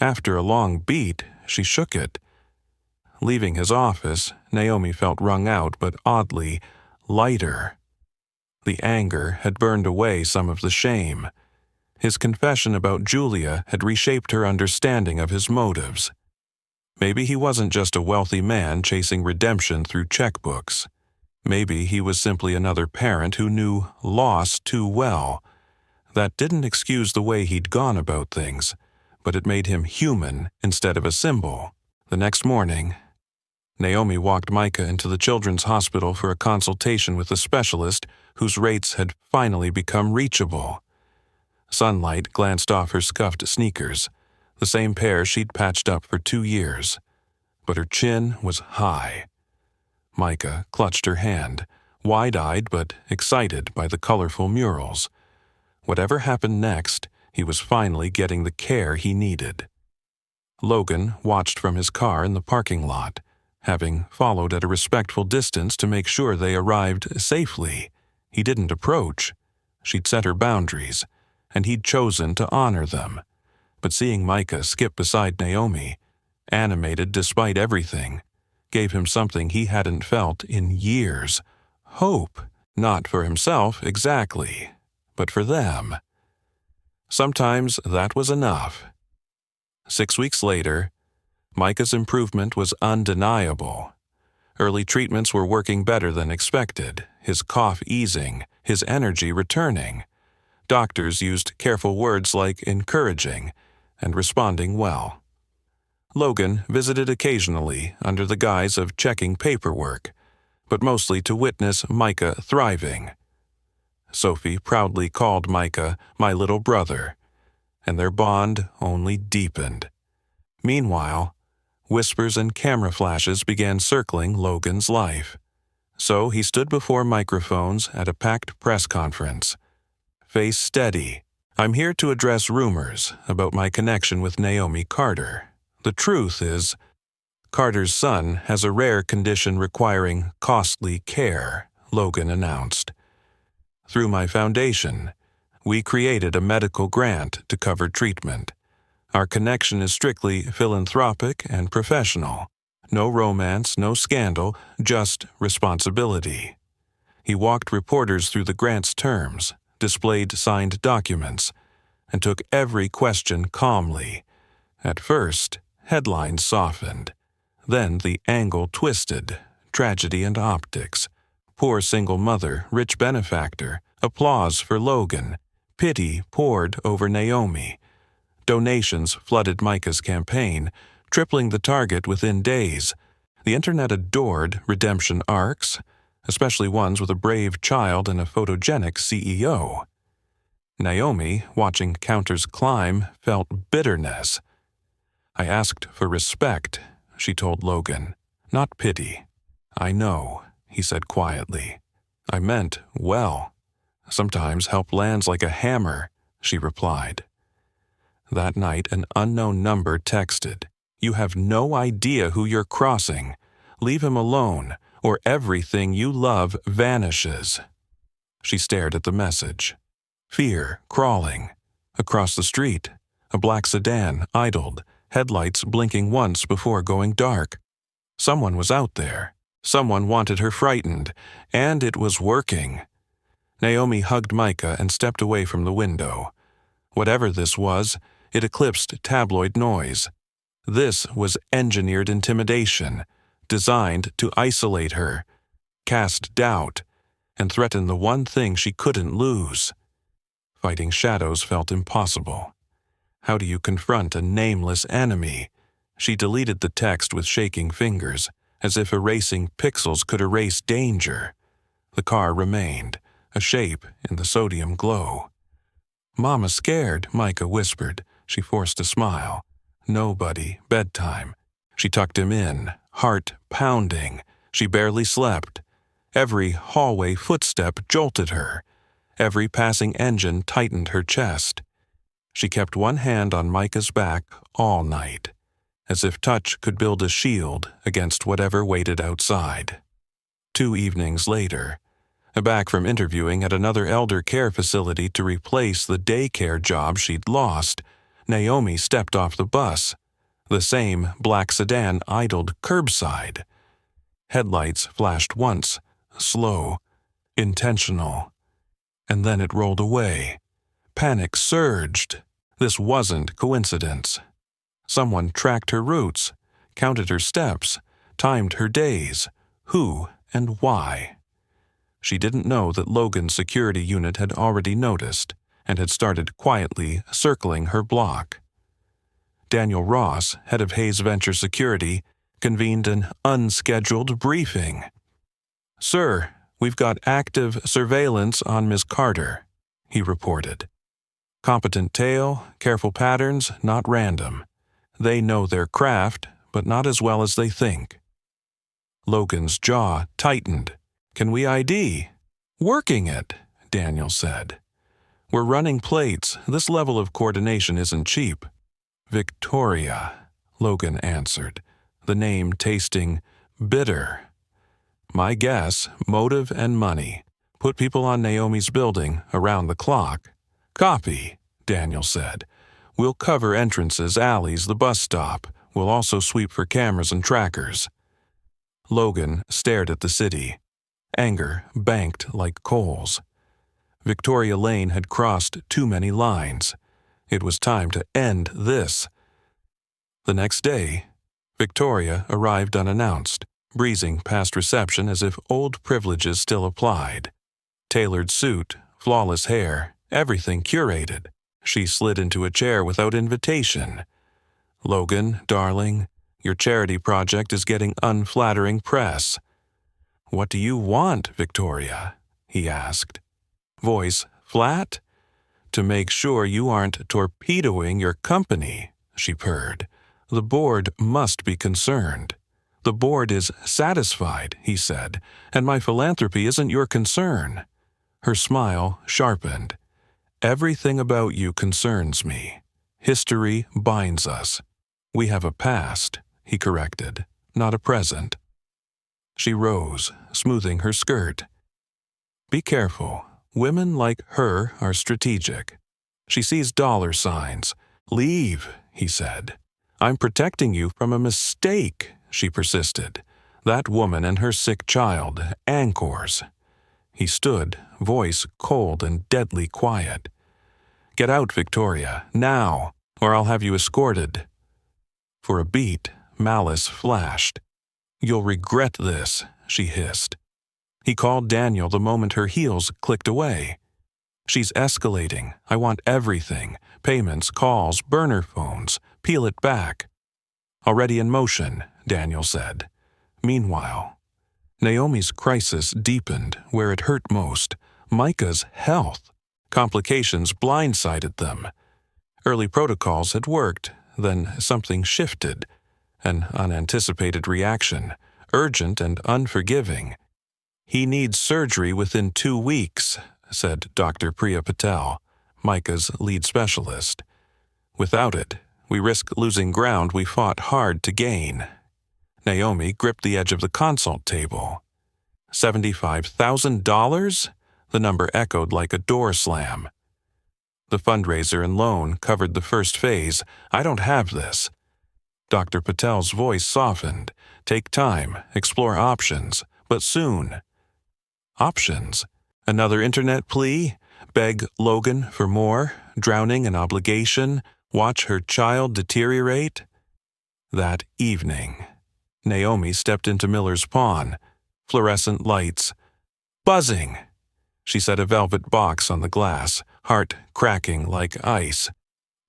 After a long beat, she shook it. Leaving his office, Naomi felt wrung out but oddly lighter. The anger had burned away some of the shame. His confession about Julia had reshaped her understanding of his motives. Maybe he wasn't just a wealthy man chasing redemption through checkbooks. Maybe he was simply another parent who knew loss too well. That didn't excuse the way he'd gone about things, but it made him human instead of a symbol. The next morning, Naomi walked Micah into the children's hospital for a consultation with a specialist whose rates had finally become reachable. Sunlight glanced off her scuffed sneakers, the same pair she'd patched up for 2 years. But her chin was high. Micah clutched her hand, wide-eyed but excited by the colorful murals. Whatever happened next, he was finally getting the care he needed. Logan watched from his car in the parking lot, having followed at a respectful distance to make sure they arrived safely. He didn't approach. She'd set her boundaries, and he'd chosen to honor them. But seeing Micah skip beside Naomi, animated despite everything, gave him something he hadn't felt in years. Hope, not for himself exactly, but for them. Sometimes that was enough. 6 weeks later, Micah's improvement was undeniable. Early treatments were working better than expected, his cough easing, his energy returning. Doctors used careful words like encouraging and responding well. Logan visited occasionally under the guise of checking paperwork, but mostly to witness Micah thriving. Sophie proudly called Micah "my little brother," and their bond only deepened. Meanwhile, whispers and camera flashes began circling Logan's life. So he stood before microphones at a packed press conference. Face steady. "I'm here to address rumors about my connection with Naomi Carter. The truth is, Carter's son has a rare condition requiring costly care," Logan announced. "Through my foundation, we created a medical grant to cover treatment. Our connection is strictly philanthropic and professional. No romance, no scandal, just responsibility." He walked reporters through the grant's terms, displayed signed documents, and took every question calmly. At first, headlines softened. Then the angle twisted. Tragedy and optics. Poor single mother, rich benefactor. Applause for Logan. Pity poured over Naomi. Donations flooded Micah's campaign, tripling the target within days. The internet adored redemption arcs, especially ones with a brave child and a photogenic CEO. Naomi, watching counters climb, felt bitterness. "I asked for respect," she told Logan, "not pity." "I know," he said quietly. "I meant well. Sometimes help lands like a hammer," she replied. That night, an unknown number texted, "You have no idea who you're crossing. Leave him alone, or everything you love vanishes." She stared at the message. Fear crawling. Across the street, a black sedan idled, headlights blinking once before going dark. Someone was out there. Someone wanted her frightened, and it was working. Naomi hugged Micah and stepped away from the window. Whatever this was, it eclipsed tabloid noise. This was engineered intimidation, designed to isolate her, cast doubt, and threaten the one thing she couldn't lose. Fighting shadows felt impossible. How do you confront a nameless enemy? She deleted the text with shaking fingers, as if erasing pixels could erase danger. The car remained, a shape in the sodium glow. "Mama's scared," Micah whispered. She forced a smile. "Nobody, bedtime." She tucked him in, heart pounding. She barely slept. Every hallway footstep jolted her. Every passing engine tightened her chest. She kept one hand on Micah's back all night, as if touch could build a shield against whatever waited outside. 2 evenings later, back from interviewing at another elder care facility to replace the daycare job she'd lost, Naomi stepped off the bus. The same black sedan idled curbside. Headlights flashed once, slow, intentional. And then it rolled away. Panic surged. This wasn't coincidence. Someone tracked her routes, counted her steps, timed her days. Who and why? She didn't know that Logan's security unit had already noticed and had started quietly circling her block. Daniel Ross, head of Hayes Venture Security, convened an unscheduled briefing. "Sir, we've got active surveillance on Miss Carter," he reported. "Competent tail, careful patterns, not random. They know their craft, but not as well as they think." Logan's jaw tightened. "Can we ID?" "Working it," Daniel said. "We're running plates. This level of coordination isn't cheap." "Victoria," Logan answered, the name tasting bitter. "My guess, motive and money. Put people on Naomi's building around the clock." "Copy," Daniel said. "We'll cover entrances, alleys, the bus stop. We'll also sweep for cameras and trackers." Logan stared at the city. Anger banked like coals. Victoria Lane had crossed too many lines. It was time to end this. The next day, Victoria arrived unannounced, breezing past reception as if old privileges still applied. Tailored suit, flawless hair, everything curated. She slid into a chair without invitation. "Logan, darling, your charity project is getting unflattering press." "What do you want, Victoria?" he asked. Voice flat. "To make sure you aren't torpedoing your company," she purred. "The board must be concerned." "The board is satisfied," he said, "and my philanthropy isn't your concern." Her smile sharpened. "Everything about you concerns me. History binds us. We have a past," he corrected, "not a present." She rose, smoothing her skirt. "Be careful. Women like her are strategic. She sees dollar signs. Leave," he said. "I'm protecting you from a mistake," she persisted. "That woman and her sick child, anchors." He stood, voice cold and deadly quiet. "Get out, Victoria, now, or I'll have you escorted." For a beat, malice flashed. "You'll regret this," she hissed. He called Daniel the moment her heels clicked away. "She's escalating. I want everything. Payments, calls, burner phones. Peel it back." "Already in motion," Daniel said. Meanwhile, Naomi's crisis deepened where it hurt most. Micah's health. Complications blindsided them. Early protocols had worked, then something shifted. An unanticipated reaction, urgent and unforgiving. "He needs surgery within 2 weeks," said Dr. Priya Patel, Micah's lead specialist. "Without it, we risk losing ground we fought hard to gain." Naomi gripped the edge of the consult table. $75,000? The number echoed like a door slam. "The fundraiser and loan covered the first phase. I don't have this." Dr. Patel's voice softened. "Take time, explore options, but soon." Options? Another internet plea? Beg Logan for more? Drowning in obligation? Watch her child deteriorate? That evening, Naomi stepped into Miller's Pawn. Fluorescent lights. Buzzing! She set a velvet box on the glass, heart cracking like ice.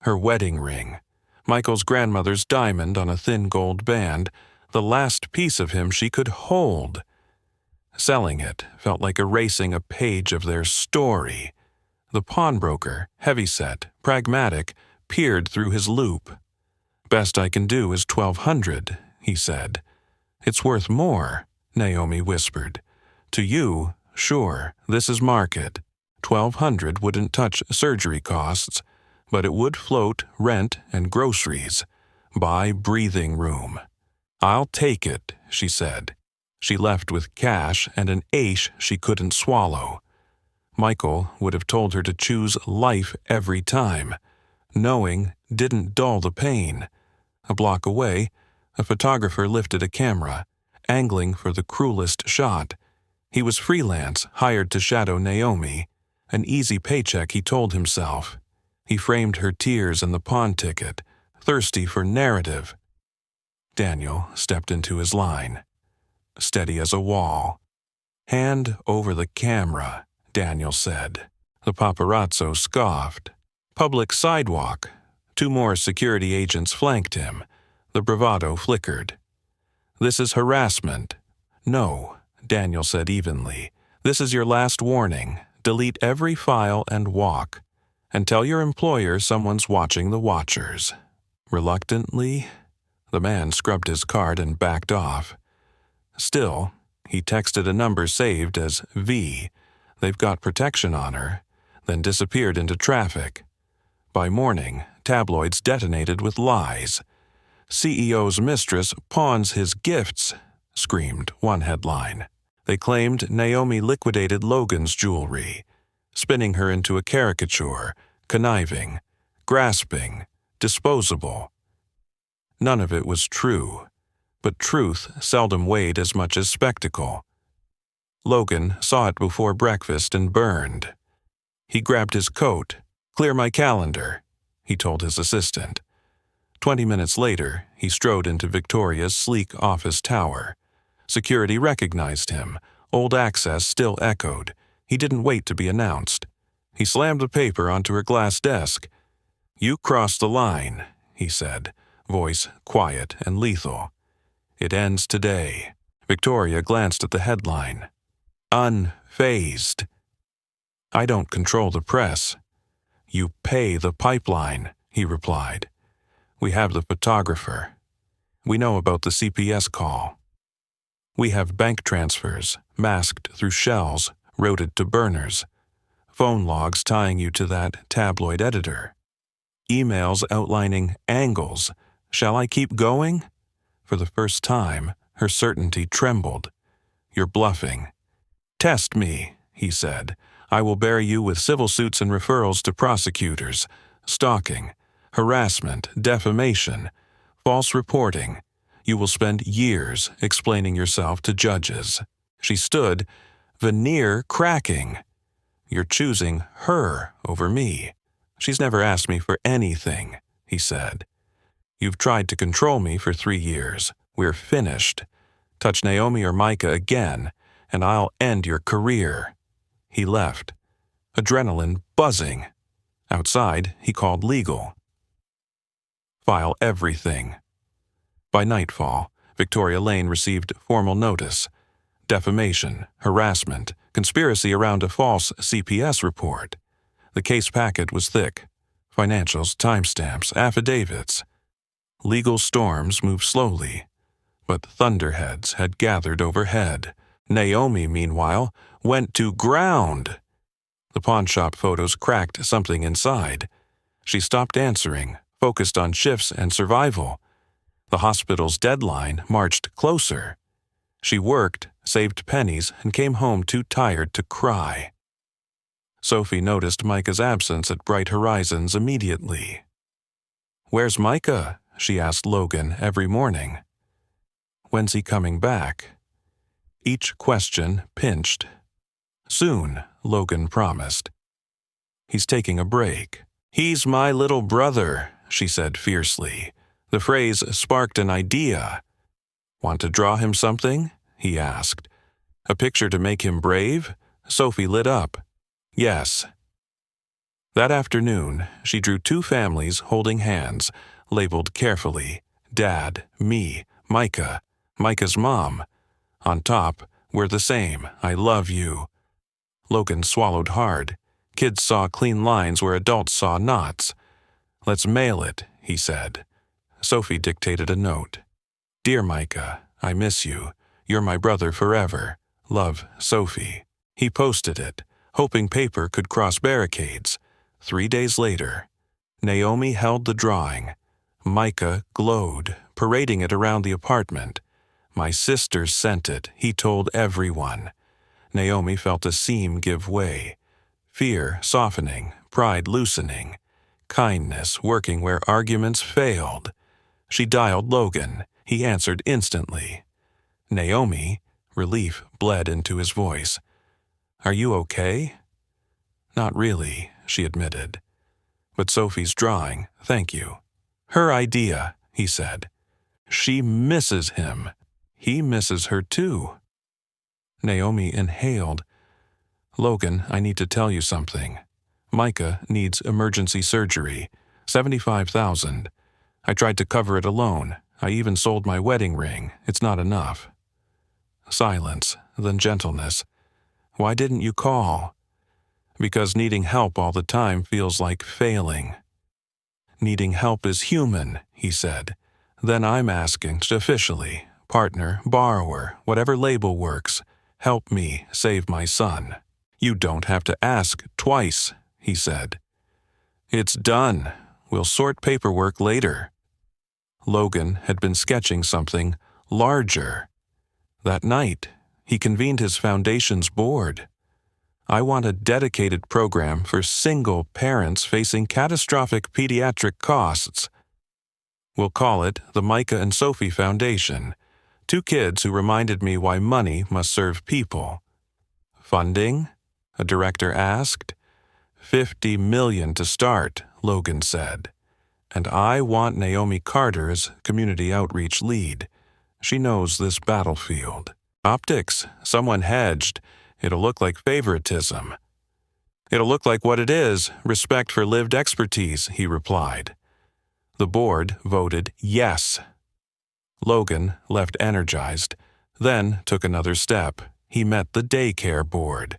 Her wedding ring. Michael's grandmother's diamond on a thin gold band, the last piece of him she could hold. Selling it felt like erasing a page of their story. The pawnbroker, heavyset, pragmatic, peered through his loupe. "Best I can do is $1,200, he said. "It's worth more," Naomi whispered. "To you, sure, this is market. $1,200 wouldn't touch surgery costs, but it would float rent and groceries. Buy breathing room. "I'll take it," she said. She left with cash and an ace she couldn't swallow. Michael would have told her to choose life every time. Knowing didn't dull the pain. A block away, a photographer lifted a camera, angling for the cruelest shot. He was freelance, hired to shadow Naomi. An easy paycheck, he told himself. He framed her tears and the pawn ticket, thirsty for narrative. Daniel stepped into his line. Steady as a wall. "Hand over the camera," Daniel said. The paparazzo scoffed. Public sidewalk. 2 more security agents flanked him. The bravado flickered. "This is harassment." "No," Daniel said evenly. "This is your last warning. Delete every file and walk. And tell your employer someone's watching the watchers." Reluctantly, the man scrubbed his card and backed off. Still, he texted a number saved as V. "They've got protection on her," then disappeared into traffic. By morning, tabloids detonated with lies. "CEO's mistress pawns his gifts," screamed one headline. They claimed Naomi liquidated Logan's jewelry, spinning her into a caricature, conniving, grasping, disposable. None of it was true, but truth seldom weighed as much as spectacle. Logan saw it before breakfast and burned. He grabbed his coat. "Clear my calendar," he told his assistant. 20 minutes later, he strode into Victoria's sleek office tower. Security recognized him. Old access still echoed. He didn't wait to be announced. He slammed the paper onto her glass desk. "You crossed the line," he said, voice quiet and lethal. "It ends today." Victoria glanced at the headline. "Unfazed." "I don't control the press." "You pay the pipeline," he replied. "We have the photographer. We know about the CPS call. We have bank transfers, masked through shells, routed to burners. Phone logs tying you to that tabloid editor. Emails outlining angles. Shall I keep going?" For the first time, her certainty trembled. "You're bluffing." "Test me," he said. "I will bury you with civil suits and referrals to prosecutors. Stalking, harassment, defamation, false reporting. You will spend years explaining yourself to judges." She stood, veneer cracking. "You're choosing her over me. She's never asked me for anything," he said. "You've tried to control me for 3 years. We're finished. Touch Naomi or Micah again, and I'll end your career." He left, adrenaline buzzing. Outside, he called legal. "File everything." By nightfall, Victoria Lane received formal notice. Defamation, harassment, conspiracy around a false CPS report. The case packet was thick. Financials, timestamps, affidavits. Legal storms moved slowly, but thunderheads had gathered overhead. Naomi, meanwhile, went to ground. The pawnshop photos cracked something inside. She stopped answering, focused on shifts and survival. The hospital's deadline marched closer. She worked, saved pennies, and came home too tired to cry. Sophie noticed Micah's absence at Bright Horizons immediately. "Where's Micah?" she asked Logan every morning. "When's he coming back?" Each question pinched. "Soon," Logan promised. "He's taking a break." "He's my little brother," she said fiercely. The phrase sparked an idea. "Want to draw him something?" he asked. "A picture to make him brave?" Sophie lit up. "Yes." That afternoon, she drew 2 families holding hands, labeled carefully, Dad, me, Micah, Micah's mom. On top were the same, I love you. Logan swallowed hard. Kids saw clean lines where adults saw knots. "Let's mail it," he said. Sophie dictated a note. "Dear Micah, I miss you. You're my brother forever. Love, Sophie." He posted it, hoping paper could cross barricades. 3 days later, Naomi held the drawing. Micah glowed, parading it around the apartment. My sister sent it, he told everyone. Naomi felt a seam give way. Fear softening, pride loosening. Kindness working where arguments failed. She dialed Logan. He answered instantly. Naomi, relief bled into his voice. "Are you okay?" "Not really," she admitted. "But Sophie's drawing, thank you." "Her idea," he said. "She misses him. He misses her too." Naomi inhaled. "Logan, I need to tell you something. Micah needs emergency surgery. $75,000. I tried to cover it alone. I even sold my wedding ring. It's not enough." Silence, then gentleness. "Why didn't you call?" "Because needing help all the time feels like failing." "Needing help is human," he said. "Then I'm asking officially, partner, borrower, whatever label works, help me save my son." "You don't have to ask twice," he said. "It's done. We'll sort paperwork later." Logan had been sketching something larger. That night, he convened his foundation's board. "I want a dedicated program for single parents facing catastrophic pediatric costs. We'll call it the Micah and Sophie Foundation. Two kids who reminded me why money must serve people." "Funding?" a director asked. $50 million to start," Logan said. "And I want Naomi Carter as community outreach lead. She knows this battlefield. Optics, someone hedged. It'll look like favoritism." "It'll look like what it is, respect for lived expertise," he replied. The board voted yes. Logan left energized, then took another step. He met the daycare board.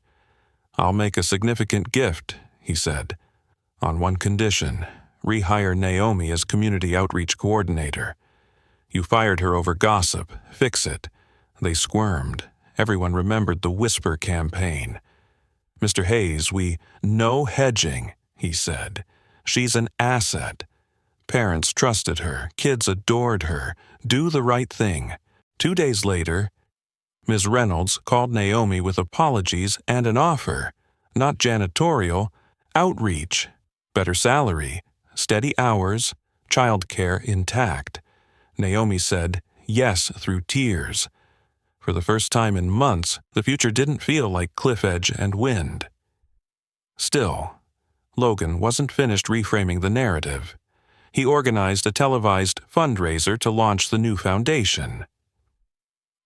"I'll make a significant gift," he said. "On one condition, rehire Naomi as community outreach coordinator. You fired her over gossip. Fix it." They squirmed. Everyone remembered the whisper campaign. "Mr. Hayes, no hedging," he said. "She's an asset. Parents trusted her. Kids adored her. Do the right thing." 2 days later, Ms. Reynolds called Naomi with apologies and an offer. Not janitorial, outreach. Better salary, steady hours, childcare intact. Naomi said yes through tears. For the first time in months, the future didn't feel like cliff edge and wind. Still, Logan wasn't finished reframing the narrative. He organized a televised fundraiser to launch the new foundation.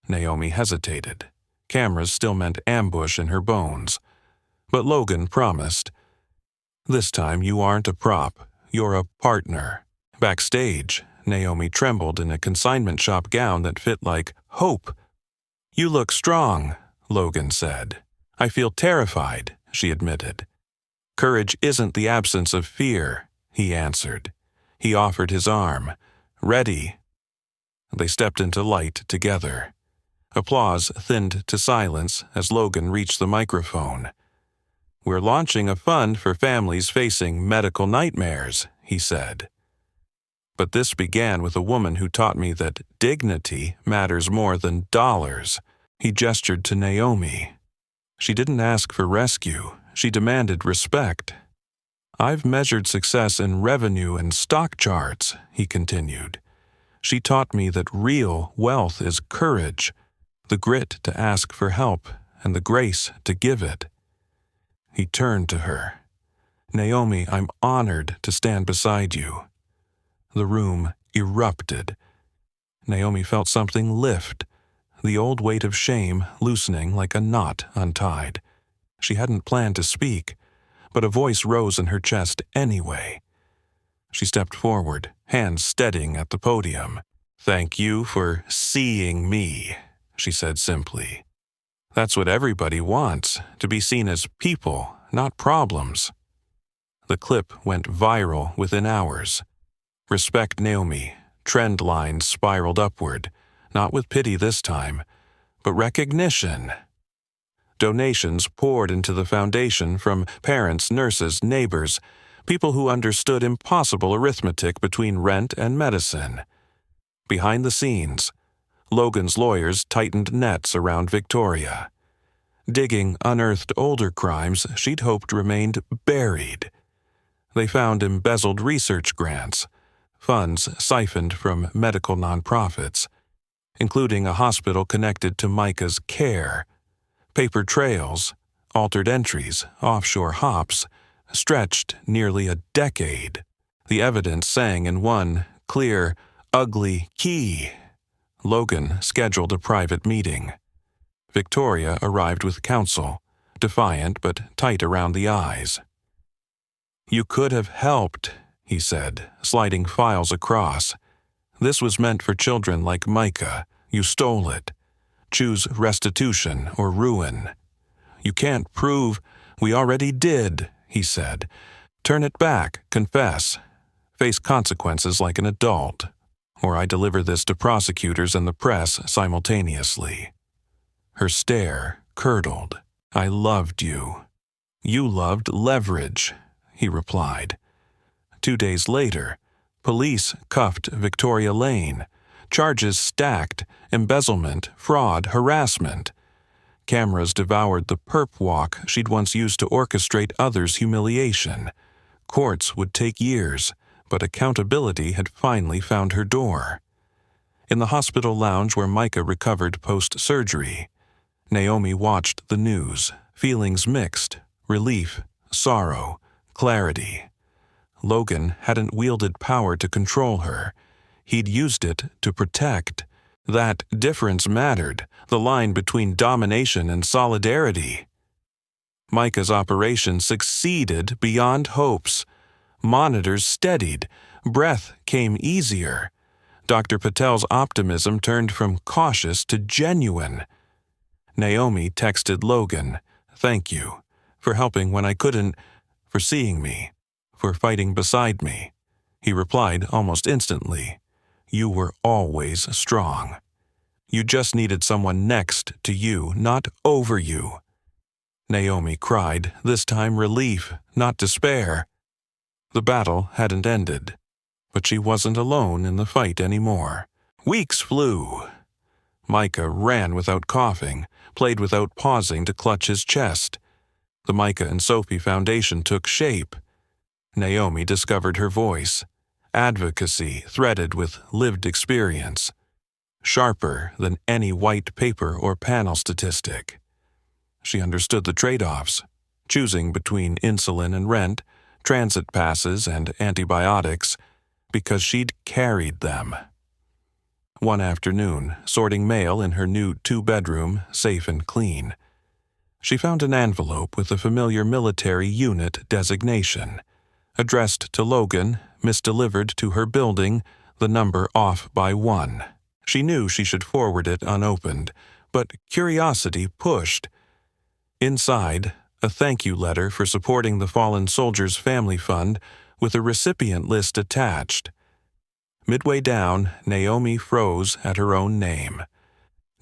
Naomi hesitated. Cameras still meant ambush in her bones. But Logan promised. "This time you aren't a prop. You're a partner." Backstage, Naomi trembled in a consignment shop gown that fit like hope. "You look strong," Logan said. "I feel terrified," she admitted. "Courage isn't the absence of fear," he answered. He offered his arm. "Ready." They stepped into light together. Applause thinned to silence as Logan reached the microphone. "We're launching a fund for families facing medical nightmares," he said. "But this began with a woman who taught me that dignity matters more than dollars." He gestured to Naomi. "She didn't ask for rescue. She demanded respect." "I've measured success in revenue and stock charts," he continued. "She taught me that real wealth is courage, the grit to ask for help and the grace to give it." He turned to her. "Naomi, I'm honored to stand beside you." The room erupted. Naomi felt something lift, the old weight of shame loosening like a knot untied. She hadn't planned to speak, but a voice rose in her chest anyway. She stepped forward, hands steadying at the podium. "Thank you for seeing me," she said simply. "That's what everybody wants, to be seen as people, not problems." The clip went viral within hours. Respect Naomi. Trend lines spiraled upward, not with pity this time, but recognition. Donations poured into the foundation from parents, nurses, neighbors, People who understood impossible arithmetic between rent and medicine. Behind the scenes, Logan's lawyers tightened nets around Victoria, digging unearthed older crimes she'd hoped remained buried. They found embezzled research grants, funds siphoned from medical nonprofits, including a hospital connected to Micah's care, paper trails, altered entries, offshore hops, stretched nearly a decade. The evidence sang in one clear, ugly key. Logan scheduled a private meeting. Victoria arrived with counsel, defiant but tight around the eyes. "You could have helped," he said, sliding files across. "This was meant for children like Micah. You stole it. Choose restitution or ruin." "You can't prove—" "We already did," he said. "Turn it back, confess. Face consequences like an adult. Or I deliver this to prosecutors and the press simultaneously." Her stare curdled. "I loved you." "You loved leverage," he replied. 2 days later, police cuffed Victoria Lane. Charges stacked: embezzlement, fraud, harassment. Cameras devoured the perp walk she'd once used to orchestrate others' humiliation. Courts would take years, but accountability had finally found her door. In the hospital lounge where Micah recovered post-surgery, Naomi watched the news, feelings mixed: relief, sorrow, clarity. Logan hadn't wielded power to control her. He'd used it to protect. That difference mattered, the line between domination and solidarity. Micah's operation succeeded beyond hopes. Monitors steadied. Breath came easier. Dr. Patel's optimism turned from cautious to genuine. Naomi texted Logan, "Thank you for helping when I couldn't, for seeing me, for fighting beside me." He replied almost instantly, "You were always strong. You just needed someone next to you, not over you." Naomi cried, this time relief, not despair. The battle hadn't ended, but she wasn't alone in the fight anymore. Weeks flew. Micah ran without coughing, played without pausing to clutch his chest. The Micah and Sophie Foundation took shape. Naomi discovered her voice, advocacy threaded with lived experience, sharper than any white paper or panel statistic. She understood the trade-offs, choosing between insulin and rent, transit passes and antibiotics, because she'd carried them. One afternoon, sorting mail in her new 2-bedroom, safe and clean, she found an envelope with a familiar military unit designation. Addressed to Logan, misdelivered to her building, the number off by 1. She knew she should forward it unopened, but curiosity pushed. Inside, a thank you letter for supporting the Fallen Soldiers Family Fund with a recipient list attached. Midway down, Naomi froze at her own name.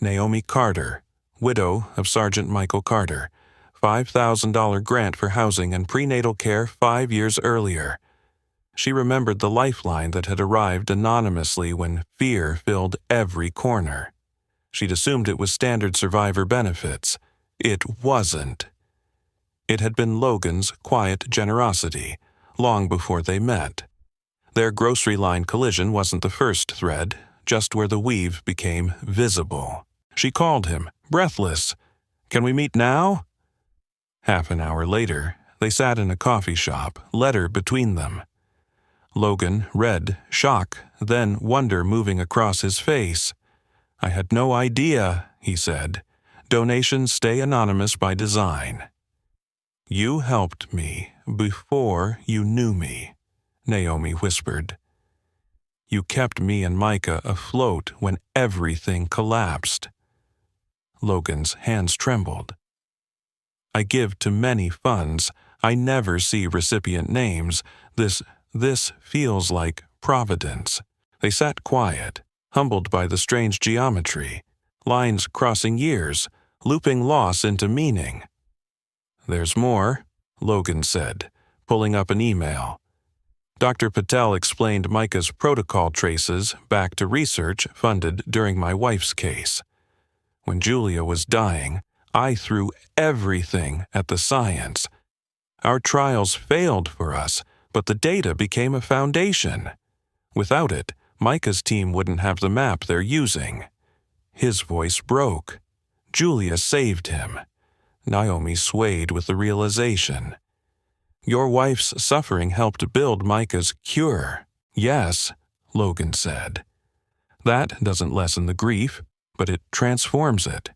Naomi Carter, widow of Sergeant Michael Carter, $5,000 grant for housing and prenatal care 5 years earlier. She remembered the lifeline that had arrived anonymously when fear filled every corner. She'd assumed it was standard survivor benefits. It wasn't. It had been Logan's quiet generosity, long before they met. Their grocery line collision wasn't the first thread, just where the weave became visible. She called him, breathless. "Can we meet now?" Half an hour later, they sat in a coffee shop, letter between them. Logan read shock, then wonder moving across his face. "I had no idea," he said. "Donations stay anonymous by design." "You helped me before you knew me," Naomi whispered. "You kept me and Micah afloat when everything collapsed." Logan's hands trembled. "I give to many funds. I never see recipient names. This feels like providence." They sat quiet, humbled by the strange geometry, lines crossing years, looping loss into meaning. "There's more," Logan said, pulling up an email. Dr. Patel explained Micah's protocol traces back to research funded during my wife's case. When Julia was dying, I threw everything at the science. Our trials failed for us, but the data became a foundation. Without it, Micah's team wouldn't have the map they're using. His voice broke. Julia saved him. Naomi swayed with the realization. Your wife's suffering helped build Micah's cure. Yes, Logan said. That doesn't lessen the grief, but it transforms it.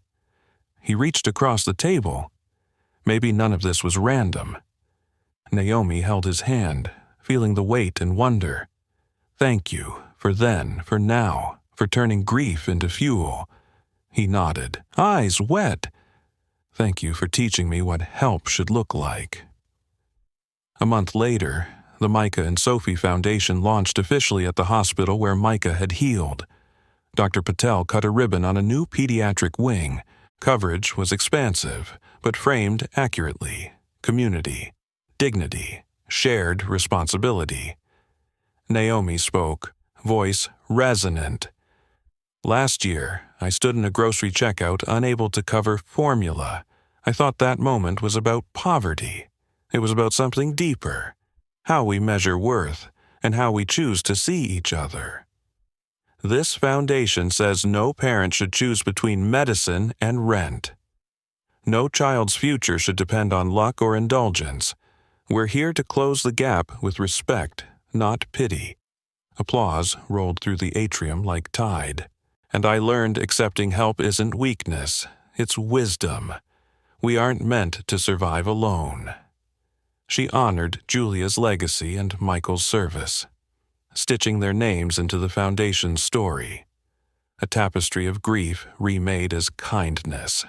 He reached across the table. Maybe none of this was random. Naomi held his hand, feeling the weight and wonder. Thank you, for then, for now, for turning grief into fuel. He nodded, eyes wet. Thank you for teaching me what help should look like. A month later, the Micah and Sophie Foundation launched officially at the hospital where Micah had healed. Dr. Patel cut a ribbon on a new pediatric wing. Coverage was expansive, but framed accurately. Community, dignity, shared responsibility. Naomi spoke, voice resonant. Last year, I stood in a grocery checkout unable to cover formula. I thought that moment was about poverty. It was about something deeper, how we measure worth, and how we choose to see each other. This foundation says no parent should choose between medicine and rent. No child's future should depend on luck or indulgence. We're here to close the gap with respect, not pity. Applause rolled through the atrium like tide. And I learned accepting help isn't weakness, it's wisdom. We aren't meant to survive alone. She honored Julia's legacy and Michael's service, stitching their names into the foundation's story, a tapestry of grief remade as kindness.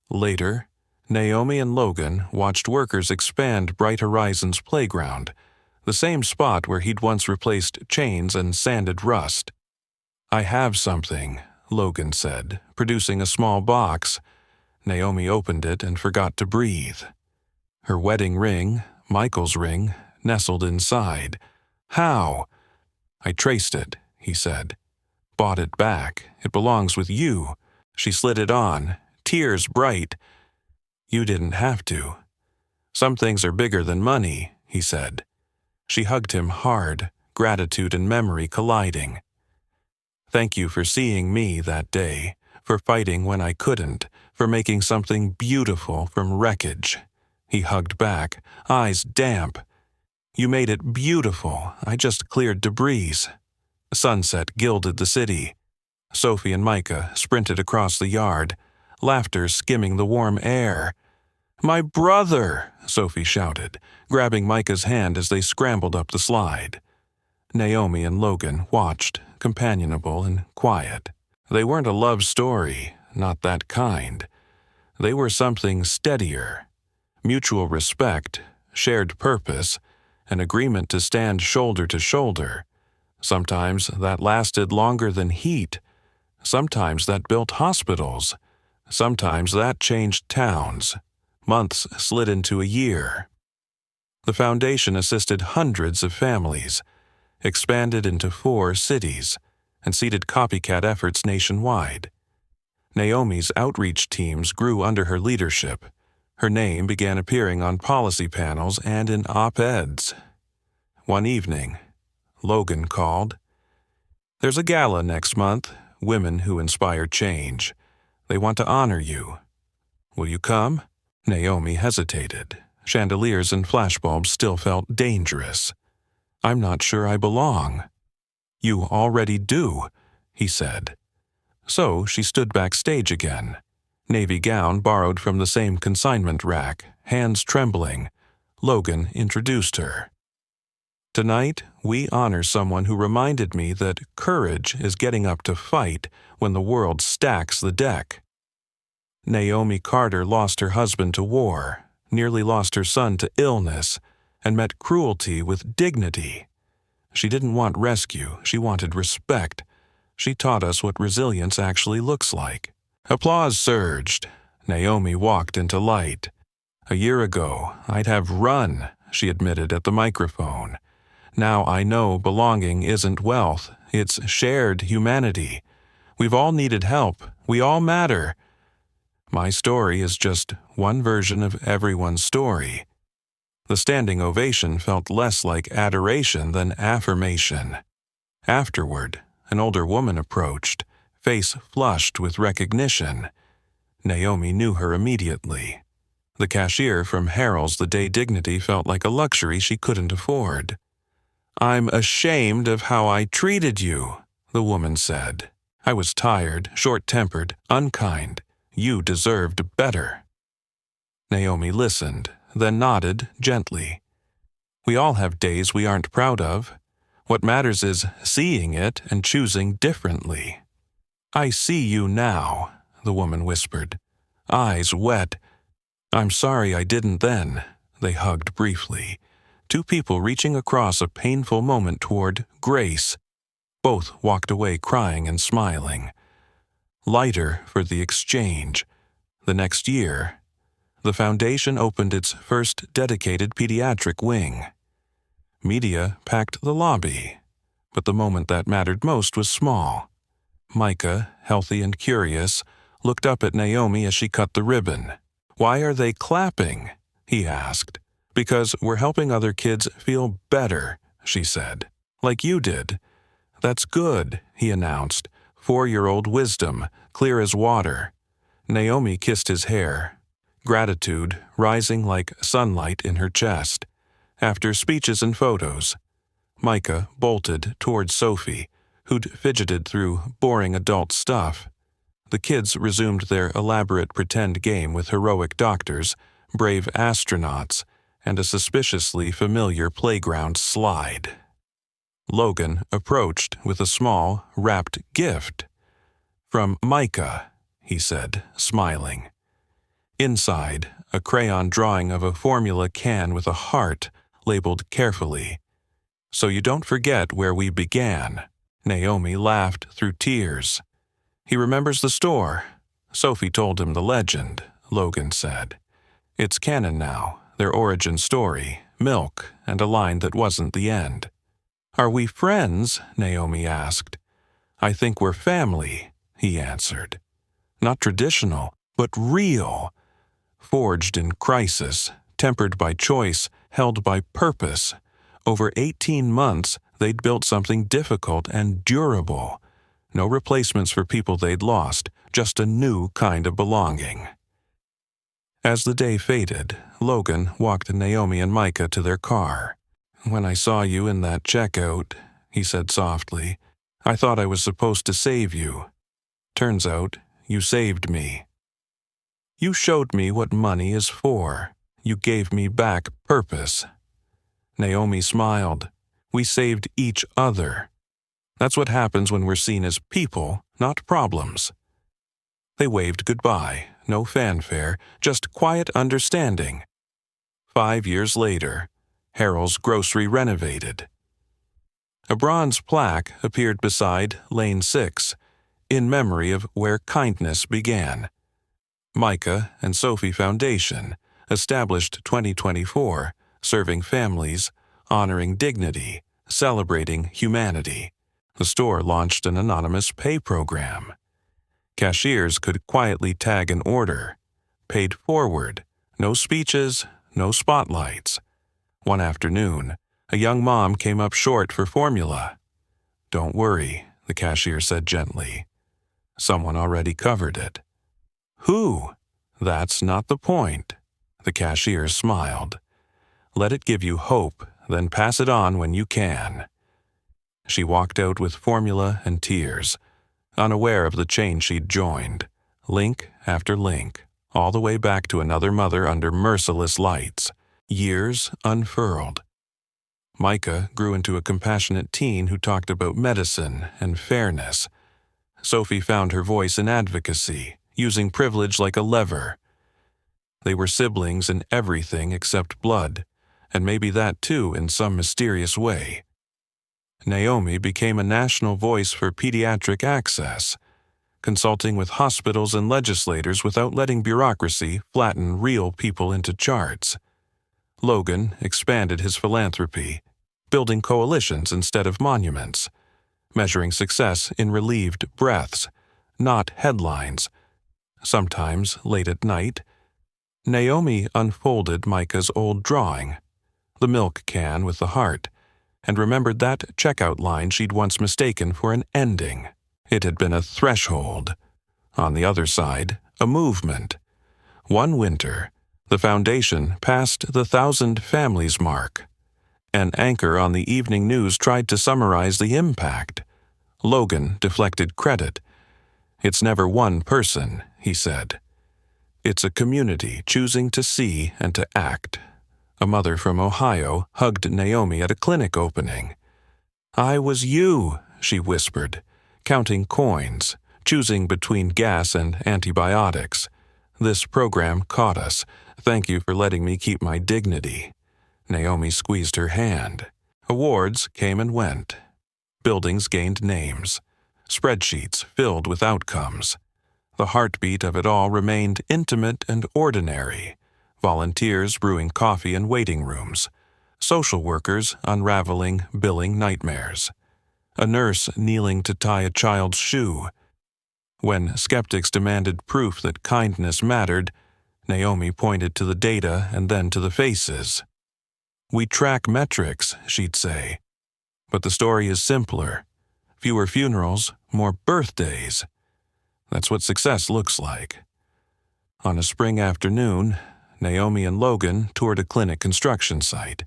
Later, Naomi and Logan watched workers expand Bright Horizons playground, the same spot where he'd once replaced chains and sanded rust. I have something, Logan said, producing a small box. Naomi opened it and forgot to breathe. Her wedding ring, Michael's ring, nestled inside. How? I traced it, he said. Bought it back. It belongs with you. She slid it on, tears bright. You didn't have to. Some things are bigger than money, he said. She hugged him hard, gratitude and memory colliding. Thank you for seeing me that day, for fighting when I couldn't, for making something beautiful from wreckage. He hugged back, eyes damp. You made it beautiful. I just cleared debris. Sunset gilded the city. Sophie and Micah sprinted across the yard, laughter skimming the warm air. My brother, Sophie shouted, grabbing Micah's hand as they scrambled up the slide. Naomi and Logan watched, companionable and quiet. They weren't a love story, not that kind. They were something steadier. Mutual respect, shared purpose, an agreement to stand shoulder to shoulder. Sometimes that lasted longer than heat. Sometimes that built hospitals. Sometimes that changed towns. Months slid into a year. The foundation assisted hundreds of families, expanded into 4 cities, and seeded copycat efforts nationwide. Naomi's outreach teams grew under her leadership. Her name began appearing on policy panels and in op-eds. One evening, Logan called. There's a gala next month, Women Who Inspire Change. They want to honor you. Will you come? Naomi hesitated. Chandeliers and flashbulbs still felt dangerous. I'm not sure I belong. You already do, he said. So she stood backstage again. Navy gown borrowed from the same consignment rack, hands trembling. Logan introduced her. Tonight, we honor someone who reminded me that courage is getting up to fight when the world stacks the deck. Naomi Carter lost her husband to war, nearly lost her son to illness, and met cruelty with dignity. She didn't want rescue, she wanted respect. She taught us what resilience actually looks like. Applause surged. Naomi walked into light. A year ago, I'd have run, she admitted at the microphone. Now I know belonging isn't wealth, it's shared humanity. We've all needed help. We all matter. My story is just one version of everyone's story. The standing ovation felt less like adoration than affirmation. Afterward, an older woman approached, face flushed with recognition. Naomi knew her immediately. The cashier from Harold's The Day Dignity felt like a luxury she couldn't afford. "I'm ashamed of how I treated you," the woman said. "I was tired, short-tempered, unkind. You deserved better." Naomi listened, then nodded gently. "We all have days we aren't proud of. What matters is seeing it and choosing differently." "I see you now," the woman whispered, eyes wet. "I'm sorry I didn't then." They hugged briefly, two people reaching across a painful moment toward grace. Both walked away crying and smiling. Lighter for the exchange. The next year, the foundation opened its first dedicated pediatric wing. Media packed the lobby, but the moment that mattered most was small. Micah, healthy and curious, looked up at Naomi as she cut the ribbon. "Why are they clapping?" he asked. "Because we're helping other kids feel better," she said. "Like you did." "That's good," he announced. 4-year-old wisdom, clear as water. Naomi kissed his hair, gratitude rising like sunlight in her chest. After speeches and photos, Micah bolted towards Sophie, who'd fidgeted through boring adult stuff. The kids resumed their elaborate pretend game with heroic doctors, brave astronauts, and a suspiciously familiar playground slide. Logan approached with a small, wrapped gift. "From Micah," he said, smiling. Inside, a crayon drawing of a formula can with a heart, labeled carefully. "So you don't forget where we began." Naomi laughed through tears. "He remembers the store." Sophie told him the legend, Logan said. "It's canon now, their origin story, milk, and a line that wasn't the end." "Are we friends?" Naomi asked. "I think we're family," he answered. "Not traditional, but real. Forged in crisis, tempered by choice, held by purpose. Over 18 months, they'd built something difficult and durable. No replacements for people they'd lost, just a new kind of belonging." As the day faded, Logan walked Naomi and Micah to their car. "When I saw you in that checkout," he said softly, "I thought I was supposed to save you. Turns out, you saved me. You showed me what money is for. You gave me back purpose." Naomi smiled. "We saved each other. That's what happens when we're seen as people, not problems." They waved goodbye, no fanfare, just quiet understanding. 5 years later, Harold's grocery renovated. A bronze plaque appeared beside Lane 6, in memory of where kindness began. Micah and Sophie Foundation, established 2024, serving families, honoring dignity, celebrating humanity. The store launched an anonymous pay program. Cashiers could quietly tag an order. Paid forward. No speeches, no spotlights. One afternoon, a young mom came up short for formula. "Don't worry," the cashier said gently. "Someone already covered it." "Who?" "That's not the point." The cashier smiled. "Let it give you hope, then pass it on when you can." She walked out with formula and tears, unaware of the chain she'd joined, link after link, all the way back to another mother under merciless lights. Years unfurled. Micah grew into a compassionate teen who talked about medicine and fairness. Sophie found her voice in advocacy, using privilege like a lever. They were siblings in everything except blood, and maybe that too in some mysterious way. Naomi became a national voice for pediatric access, consulting with hospitals and legislators without letting bureaucracy flatten real people into charts. Logan expanded his philanthropy, building coalitions instead of monuments, measuring success in relieved breaths, not headlines. Sometimes, late at night, Naomi unfolded Micah's old drawing, the milk can with the heart, and remembered that checkout line she'd once mistaken for an ending. It had been a threshold. On the other side, a movement. One winter, the foundation passed the 1,000 families mark. An anchor on the evening news tried to summarize the impact. Logan deflected credit. "It's never one person," he said. "It's a community choosing to see and to act." A mother from Ohio hugged Naomi at a clinic opening. "I was you," she whispered, counting coins, choosing between gas and antibiotics. "This program caught us. Thank you for letting me keep my dignity." Naomi squeezed her hand. Awards came and went. Buildings gained names. Spreadsheets filled with outcomes. The heartbeat of it all remained intimate and ordinary. Volunteers brewing coffee in waiting rooms. Social workers unraveling billing nightmares. A nurse kneeling to tie a child's shoe. When skeptics demanded proof that kindness mattered, Naomi pointed to the data and then to the faces. "We track metrics," she'd say. "But the story is simpler. Fewer funerals, more birthdays. That's what success looks like." On a spring afternoon, Naomi and Logan toured a clinic construction site.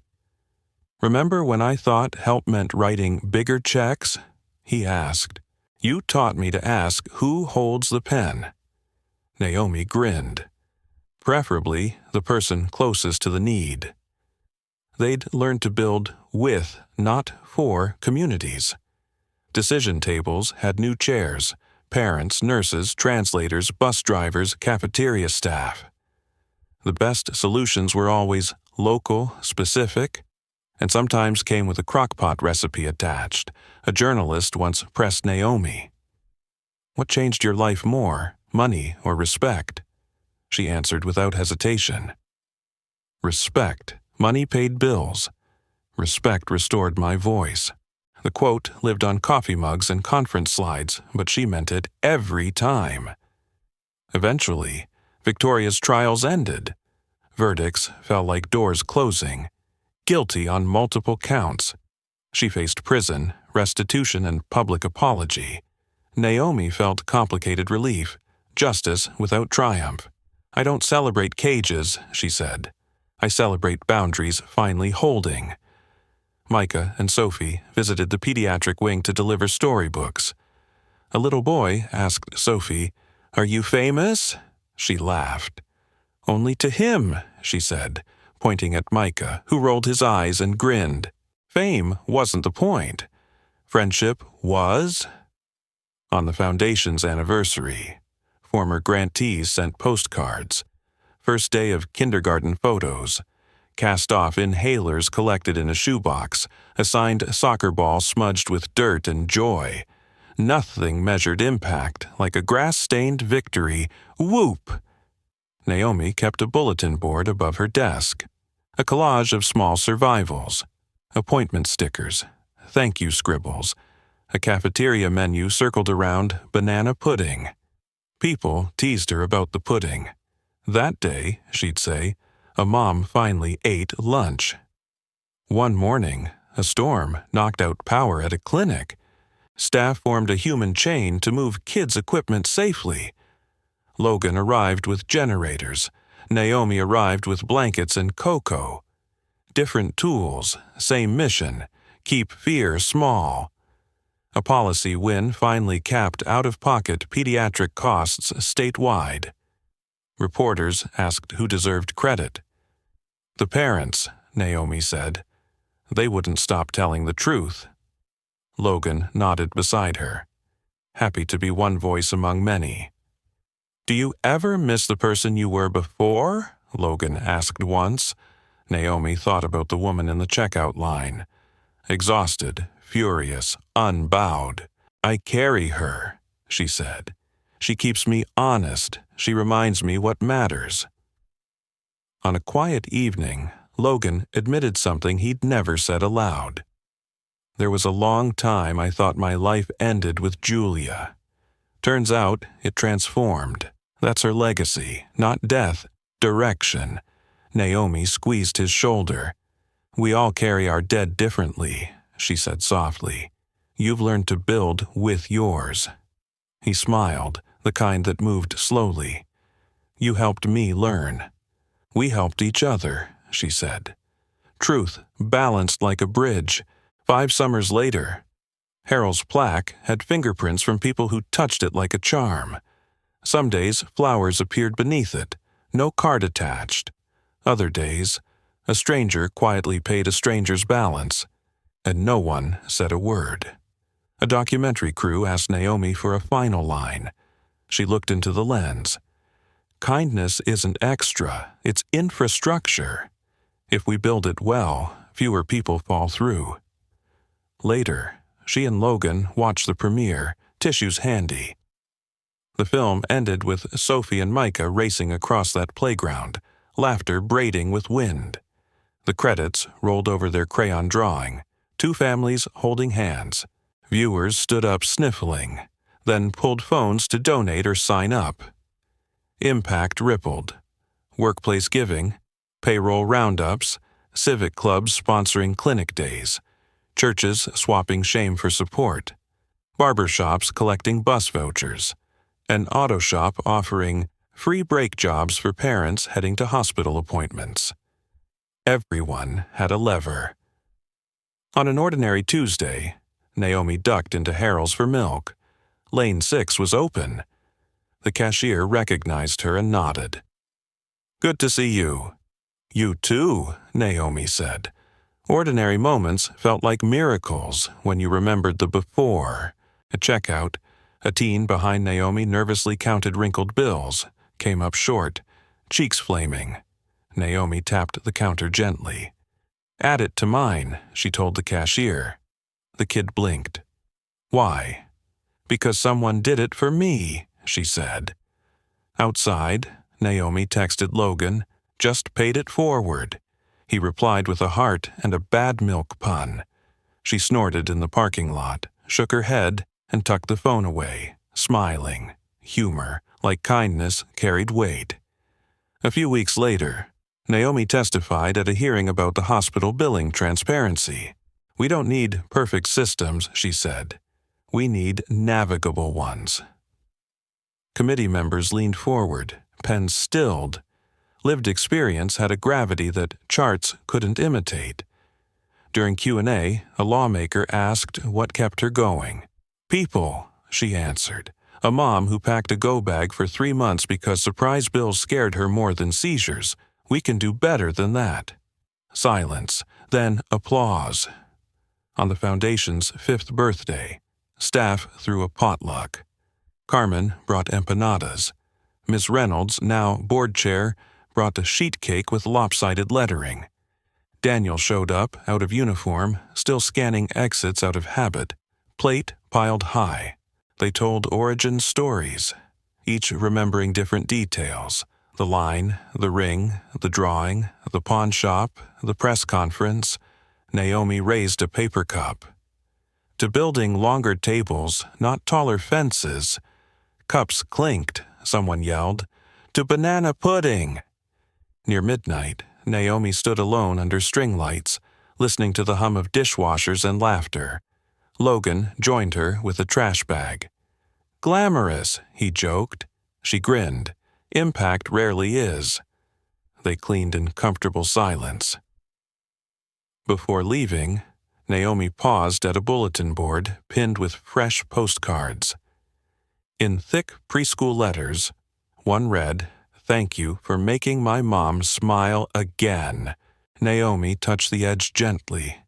"Remember when I thought help meant writing bigger checks?" he asked. "You taught me to ask who holds the pen." Naomi grinned. "Preferably the person closest to the need." They'd learned to build with, not for, communities. Decision tables had new chairs, parents, nurses, translators, bus drivers, cafeteria staff. The best solutions were always local, specific, and sometimes came with a crock-pot recipe attached. A journalist once pressed Naomi, "What changed your life more, money or respect?" She answered without hesitation. "Respect. Money paid bills. Respect restored my voice." The quote lived on coffee mugs and conference slides, but she meant it every time. Eventually, Victoria's trials ended. Verdicts fell like doors closing. Guilty on multiple counts. She faced prison, restitution, and public apology. Naomi felt complicated relief, justice without triumph. "I don't celebrate cages," she said. "I celebrate boundaries finally holding." Micah and Sophie visited the pediatric wing to deliver storybooks. A little boy asked Sophie, "Are you famous?" She laughed. "Only to him," she said, pointing at Micah, who rolled his eyes and grinned. Fame wasn't the point. Friendship was. On the foundation's anniversary, former grantees sent postcards. First day of kindergarten photos. Cast-off inhalers collected in a shoebox, a signed soccer ball smudged with dirt and joy. Nothing measured impact like a grass-stained victory. Whoop! Naomi kept a bulletin board above her desk. A collage of small survivals. Appointment stickers. Thank you scribbles. A cafeteria menu circled around banana pudding. People teased her about the pudding. That day, she'd say, a mom finally ate lunch. One morning, a storm knocked out power at a clinic. Staff formed a human chain to move kids' equipment safely. Logan arrived with generators. Naomi arrived with blankets and cocoa. Different tools, same mission, keep fear small. A policy win finally capped out-of-pocket pediatric costs statewide. Reporters asked who deserved credit. The parents, Naomi said. They wouldn't stop telling the truth. Logan nodded beside her, happy to be one voice among many. "Do you ever miss the person you were before?" Logan asked once. Naomi thought about the woman in the checkout line. Exhausted, furious, unbowed. "I carry her," she said. "She keeps me honest. She reminds me what matters." On a quiet evening, Logan admitted something he'd never said aloud. There was a long time I thought my life ended with Julia. Turns out it transformed. That's her legacy, not death, direction. Naomi squeezed his shoulder. We all carry our dead differently, she said softly. You've learned to build with yours. He smiled, the kind that moved slowly. You helped me learn. We helped each other, she said. Truth balanced like a bridge. 5 summers later, Harold's plaque had fingerprints from people who touched it like a charm. Some days, flowers appeared beneath it, no card attached. Other days, a stranger quietly paid a stranger's balance, and no one said a word. A documentary crew asked Naomi for a final line. She looked into the lens. Kindness isn't extra, it's infrastructure. If we build it well, fewer people fall through. Later, she and Logan watched the premiere, tissues handy. The film ended with Sophie and Micah racing across that playground, laughter braiding with wind. The credits rolled over their crayon drawing, 2 families holding hands. Viewers stood up sniffling, then pulled phones to donate or sign up. Impact rippled. Workplace giving, payroll roundups, civic clubs sponsoring clinic days, churches swapping shame for support, barbershops collecting bus vouchers, an auto shop offering free brake jobs for parents heading to hospital appointments. Everyone had a lever. On an ordinary Tuesday, Naomi ducked into Harold's for milk. Lane 6 was open. The cashier recognized her and nodded. Good to see you. You too, Naomi said. Ordinary moments felt like miracles when you remembered the before. At checkout, a teen behind Naomi nervously counted wrinkled bills, came up short, cheeks flaming. Naomi tapped the counter gently. Add it to mine, she told the cashier. The kid blinked. Why? Because someone did it for me, she said. Outside, Naomi texted Logan, just paid it forward. He replied with a heart and a bad milk pun. She snorted in the parking lot, shook her head, and tucked the phone away, smiling. Humor, like kindness, carried weight. A few weeks later, Naomi testified at a hearing about the hospital billing transparency. We don't need perfect systems, she said. We need navigable ones. Committee members leaned forward, pens stilled. Lived experience had a gravity that charts couldn't imitate. During Q&A, a lawmaker asked what kept her going. People, she answered. A mom who packed a go bag for 3 months because surprise bills scared her more than seizures. We can do better than that. Silence, then applause. On the foundation's 5th birthday, staff threw a potluck. Carmen brought empanadas. Miss Reynolds, now board chair, brought a sheet cake with lopsided lettering. Daniel showed up, out of uniform, still scanning exits out of habit. Plate piled high. They told origin stories, each remembering different details. The line, the ring, the drawing, the pawn shop, the press conference. Naomi raised a paper cup. To building longer tables, not taller fences. Cups clinked, someone yelled. To banana pudding! Near midnight, Naomi stood alone under string lights, listening to the hum of dishwashers and laughter. Logan joined her with a trash bag. Glamorous, he joked. She grinned. Impact rarely is. They cleaned in comfortable silence. Before leaving, Naomi paused at a bulletin board pinned with fresh postcards. In thick preschool letters, one read, "Thank you for making my mom smile again." Naomi touched the edge gently,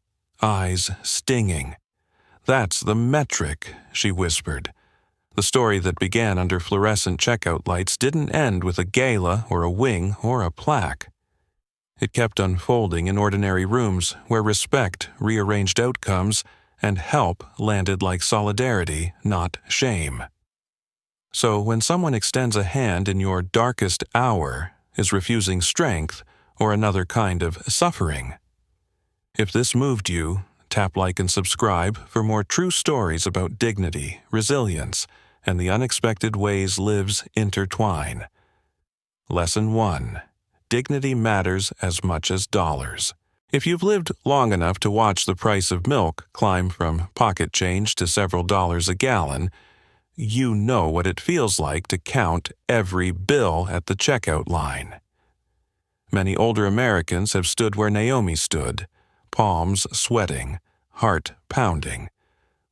eyes stinging. That's the metric, she whispered. The story that began under fluorescent checkout lights didn't end with a gala or a wing or a plaque. It kept unfolding in ordinary rooms where respect rearranged outcomes and help landed like solidarity, not shame. So when someone extends a hand in your darkest hour, is refusing strength, or another kind of suffering. If this moved you, tap like and subscribe for more true stories about dignity, resilience, and the unexpected ways lives intertwine. Lesson 1. Dignity matters as much as dollars. If you've lived long enough to watch the price of milk climb from pocket change to several dollars a gallon, you know what it feels like to count every bill at the checkout line. Many older Americans have stood where Naomi stood, palms sweating, heart pounding,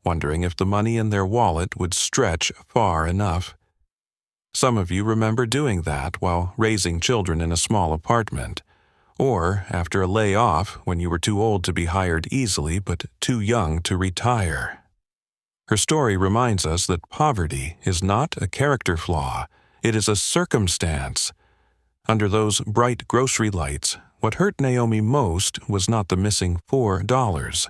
wondering if the money in their wallet would stretch far enough. Some of you remember doing that while raising children in a small apartment, or after a layoff when you were too old to be hired easily but too young to retire. Her story reminds us that poverty is not a character flaw, it is a circumstance. Under those bright grocery lights, what hurt Naomi most was not the missing $4,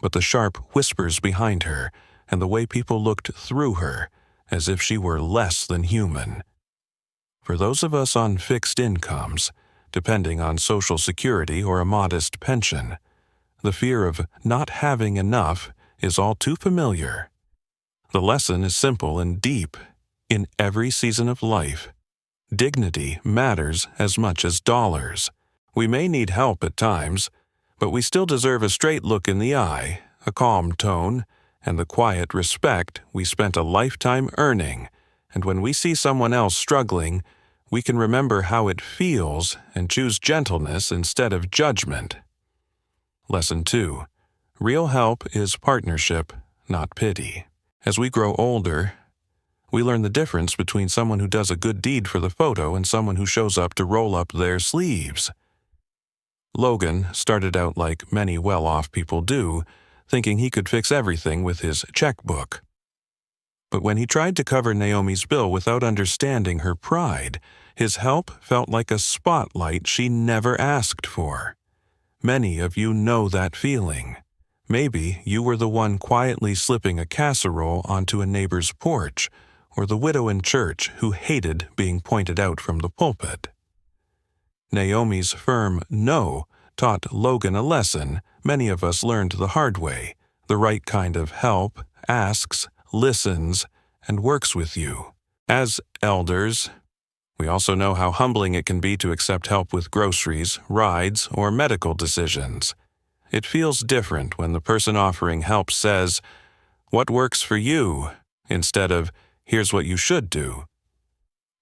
but the sharp whispers behind her and the way people looked through her as if she were less than human. For those of us on fixed incomes, depending on Social Security or a modest pension, the fear of not having enough is all too familiar. The lesson is simple and deep. In every season of life, dignity matters as much as dollars. We may need help at times, but we still deserve a straight look in the eye, a calm tone, and the quiet respect we spent a lifetime earning. And when we see someone else struggling, we can remember how it feels and choose gentleness instead of judgment. Lesson 2. Real help is partnership, not pity. As we grow older, we learn the difference between someone who does a good deed for the photo and someone who shows up to roll up their sleeves. Logan started out like many well-off people do, thinking he could fix everything with his checkbook. But when he tried to cover Naomi's bill without understanding her pride, his help felt like a spotlight she never asked for. Many of you know that feeling. Maybe you were the one quietly slipping a casserole onto a neighbor's porch, or the widow in church who hated being pointed out from the pulpit. Naomi's firm no taught Logan a lesson many of us learned the hard way. The right kind of help asks, listens, and works with you. As elders, we also know how humbling it can be to accept help with groceries, rides, or medical decisions. It feels different when the person offering help says, "What works for you?" instead of, "Here's what you should do."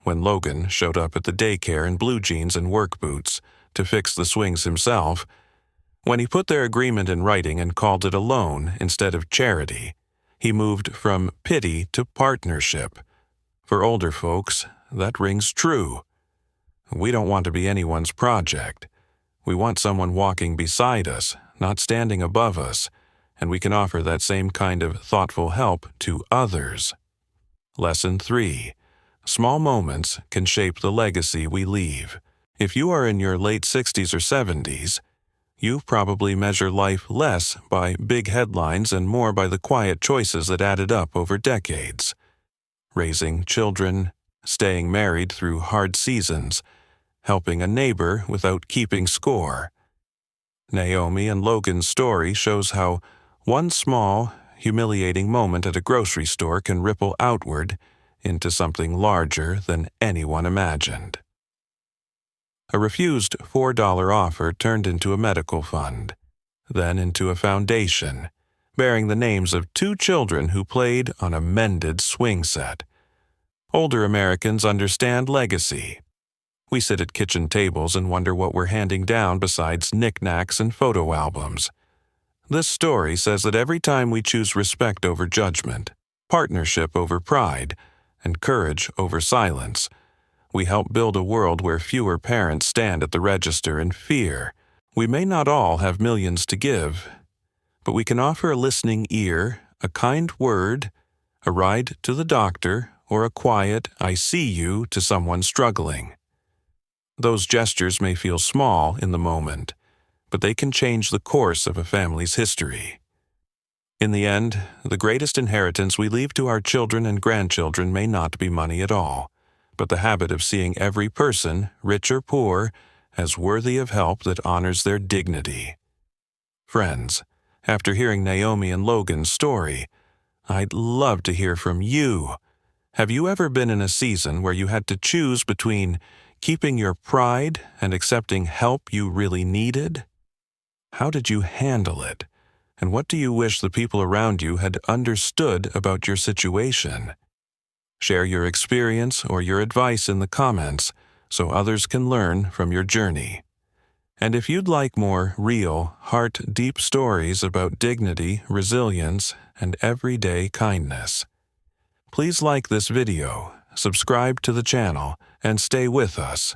When Logan showed up at the daycare in blue jeans and work boots to fix the swings himself, when he put their agreement in writing and called it a loan instead of charity, he moved from pity to partnership. For older folks, that rings true. We don't want to be anyone's project. We want someone walking beside us, not standing above us, and we can offer that same kind of thoughtful help to others. Lesson 3. Small moments can shape the legacy we leave. If you are in your late 60s or 70s, you probably measure life less by big headlines and more by the quiet choices that added up over decades. Raising children, staying married through hard seasons, helping a neighbor without keeping score. Naomi and Logan's story shows how one small, humiliating moment at a grocery store can ripple outward into something larger than anyone imagined. A refused $4 offer turned into a medical fund, then into a foundation, bearing the names of 2 children who played on a mended swing set. Older Americans understand legacy. We sit at kitchen tables and wonder what we're handing down besides knickknacks and photo albums. This story says that every time we choose respect over judgment, partnership over pride, and courage over silence, we help build a world where fewer parents stand at the register in fear. We may not all have millions to give, but we can offer a listening ear, a kind word, a ride to the doctor, or a quiet "I see you" to someone struggling. Those gestures may feel small in the moment, but they can change the course of a family's history. In the end, the greatest inheritance we leave to our children and grandchildren may not be money at all, but the habit of seeing every person, rich or poor, as worthy of help that honors their dignity. Friends, after hearing Naomi and Logan's story, I'd love to hear from you. Have you ever been in a season where you had to choose between keeping your pride and accepting help you really needed? How did you handle it? And what do you wish the people around you had understood about your situation? Share your experience or your advice in the comments so others can learn from your journey. And if you'd like more real, heart-deep stories about dignity, resilience, and everyday kindness, please like this video, subscribe to the channel, and stay with us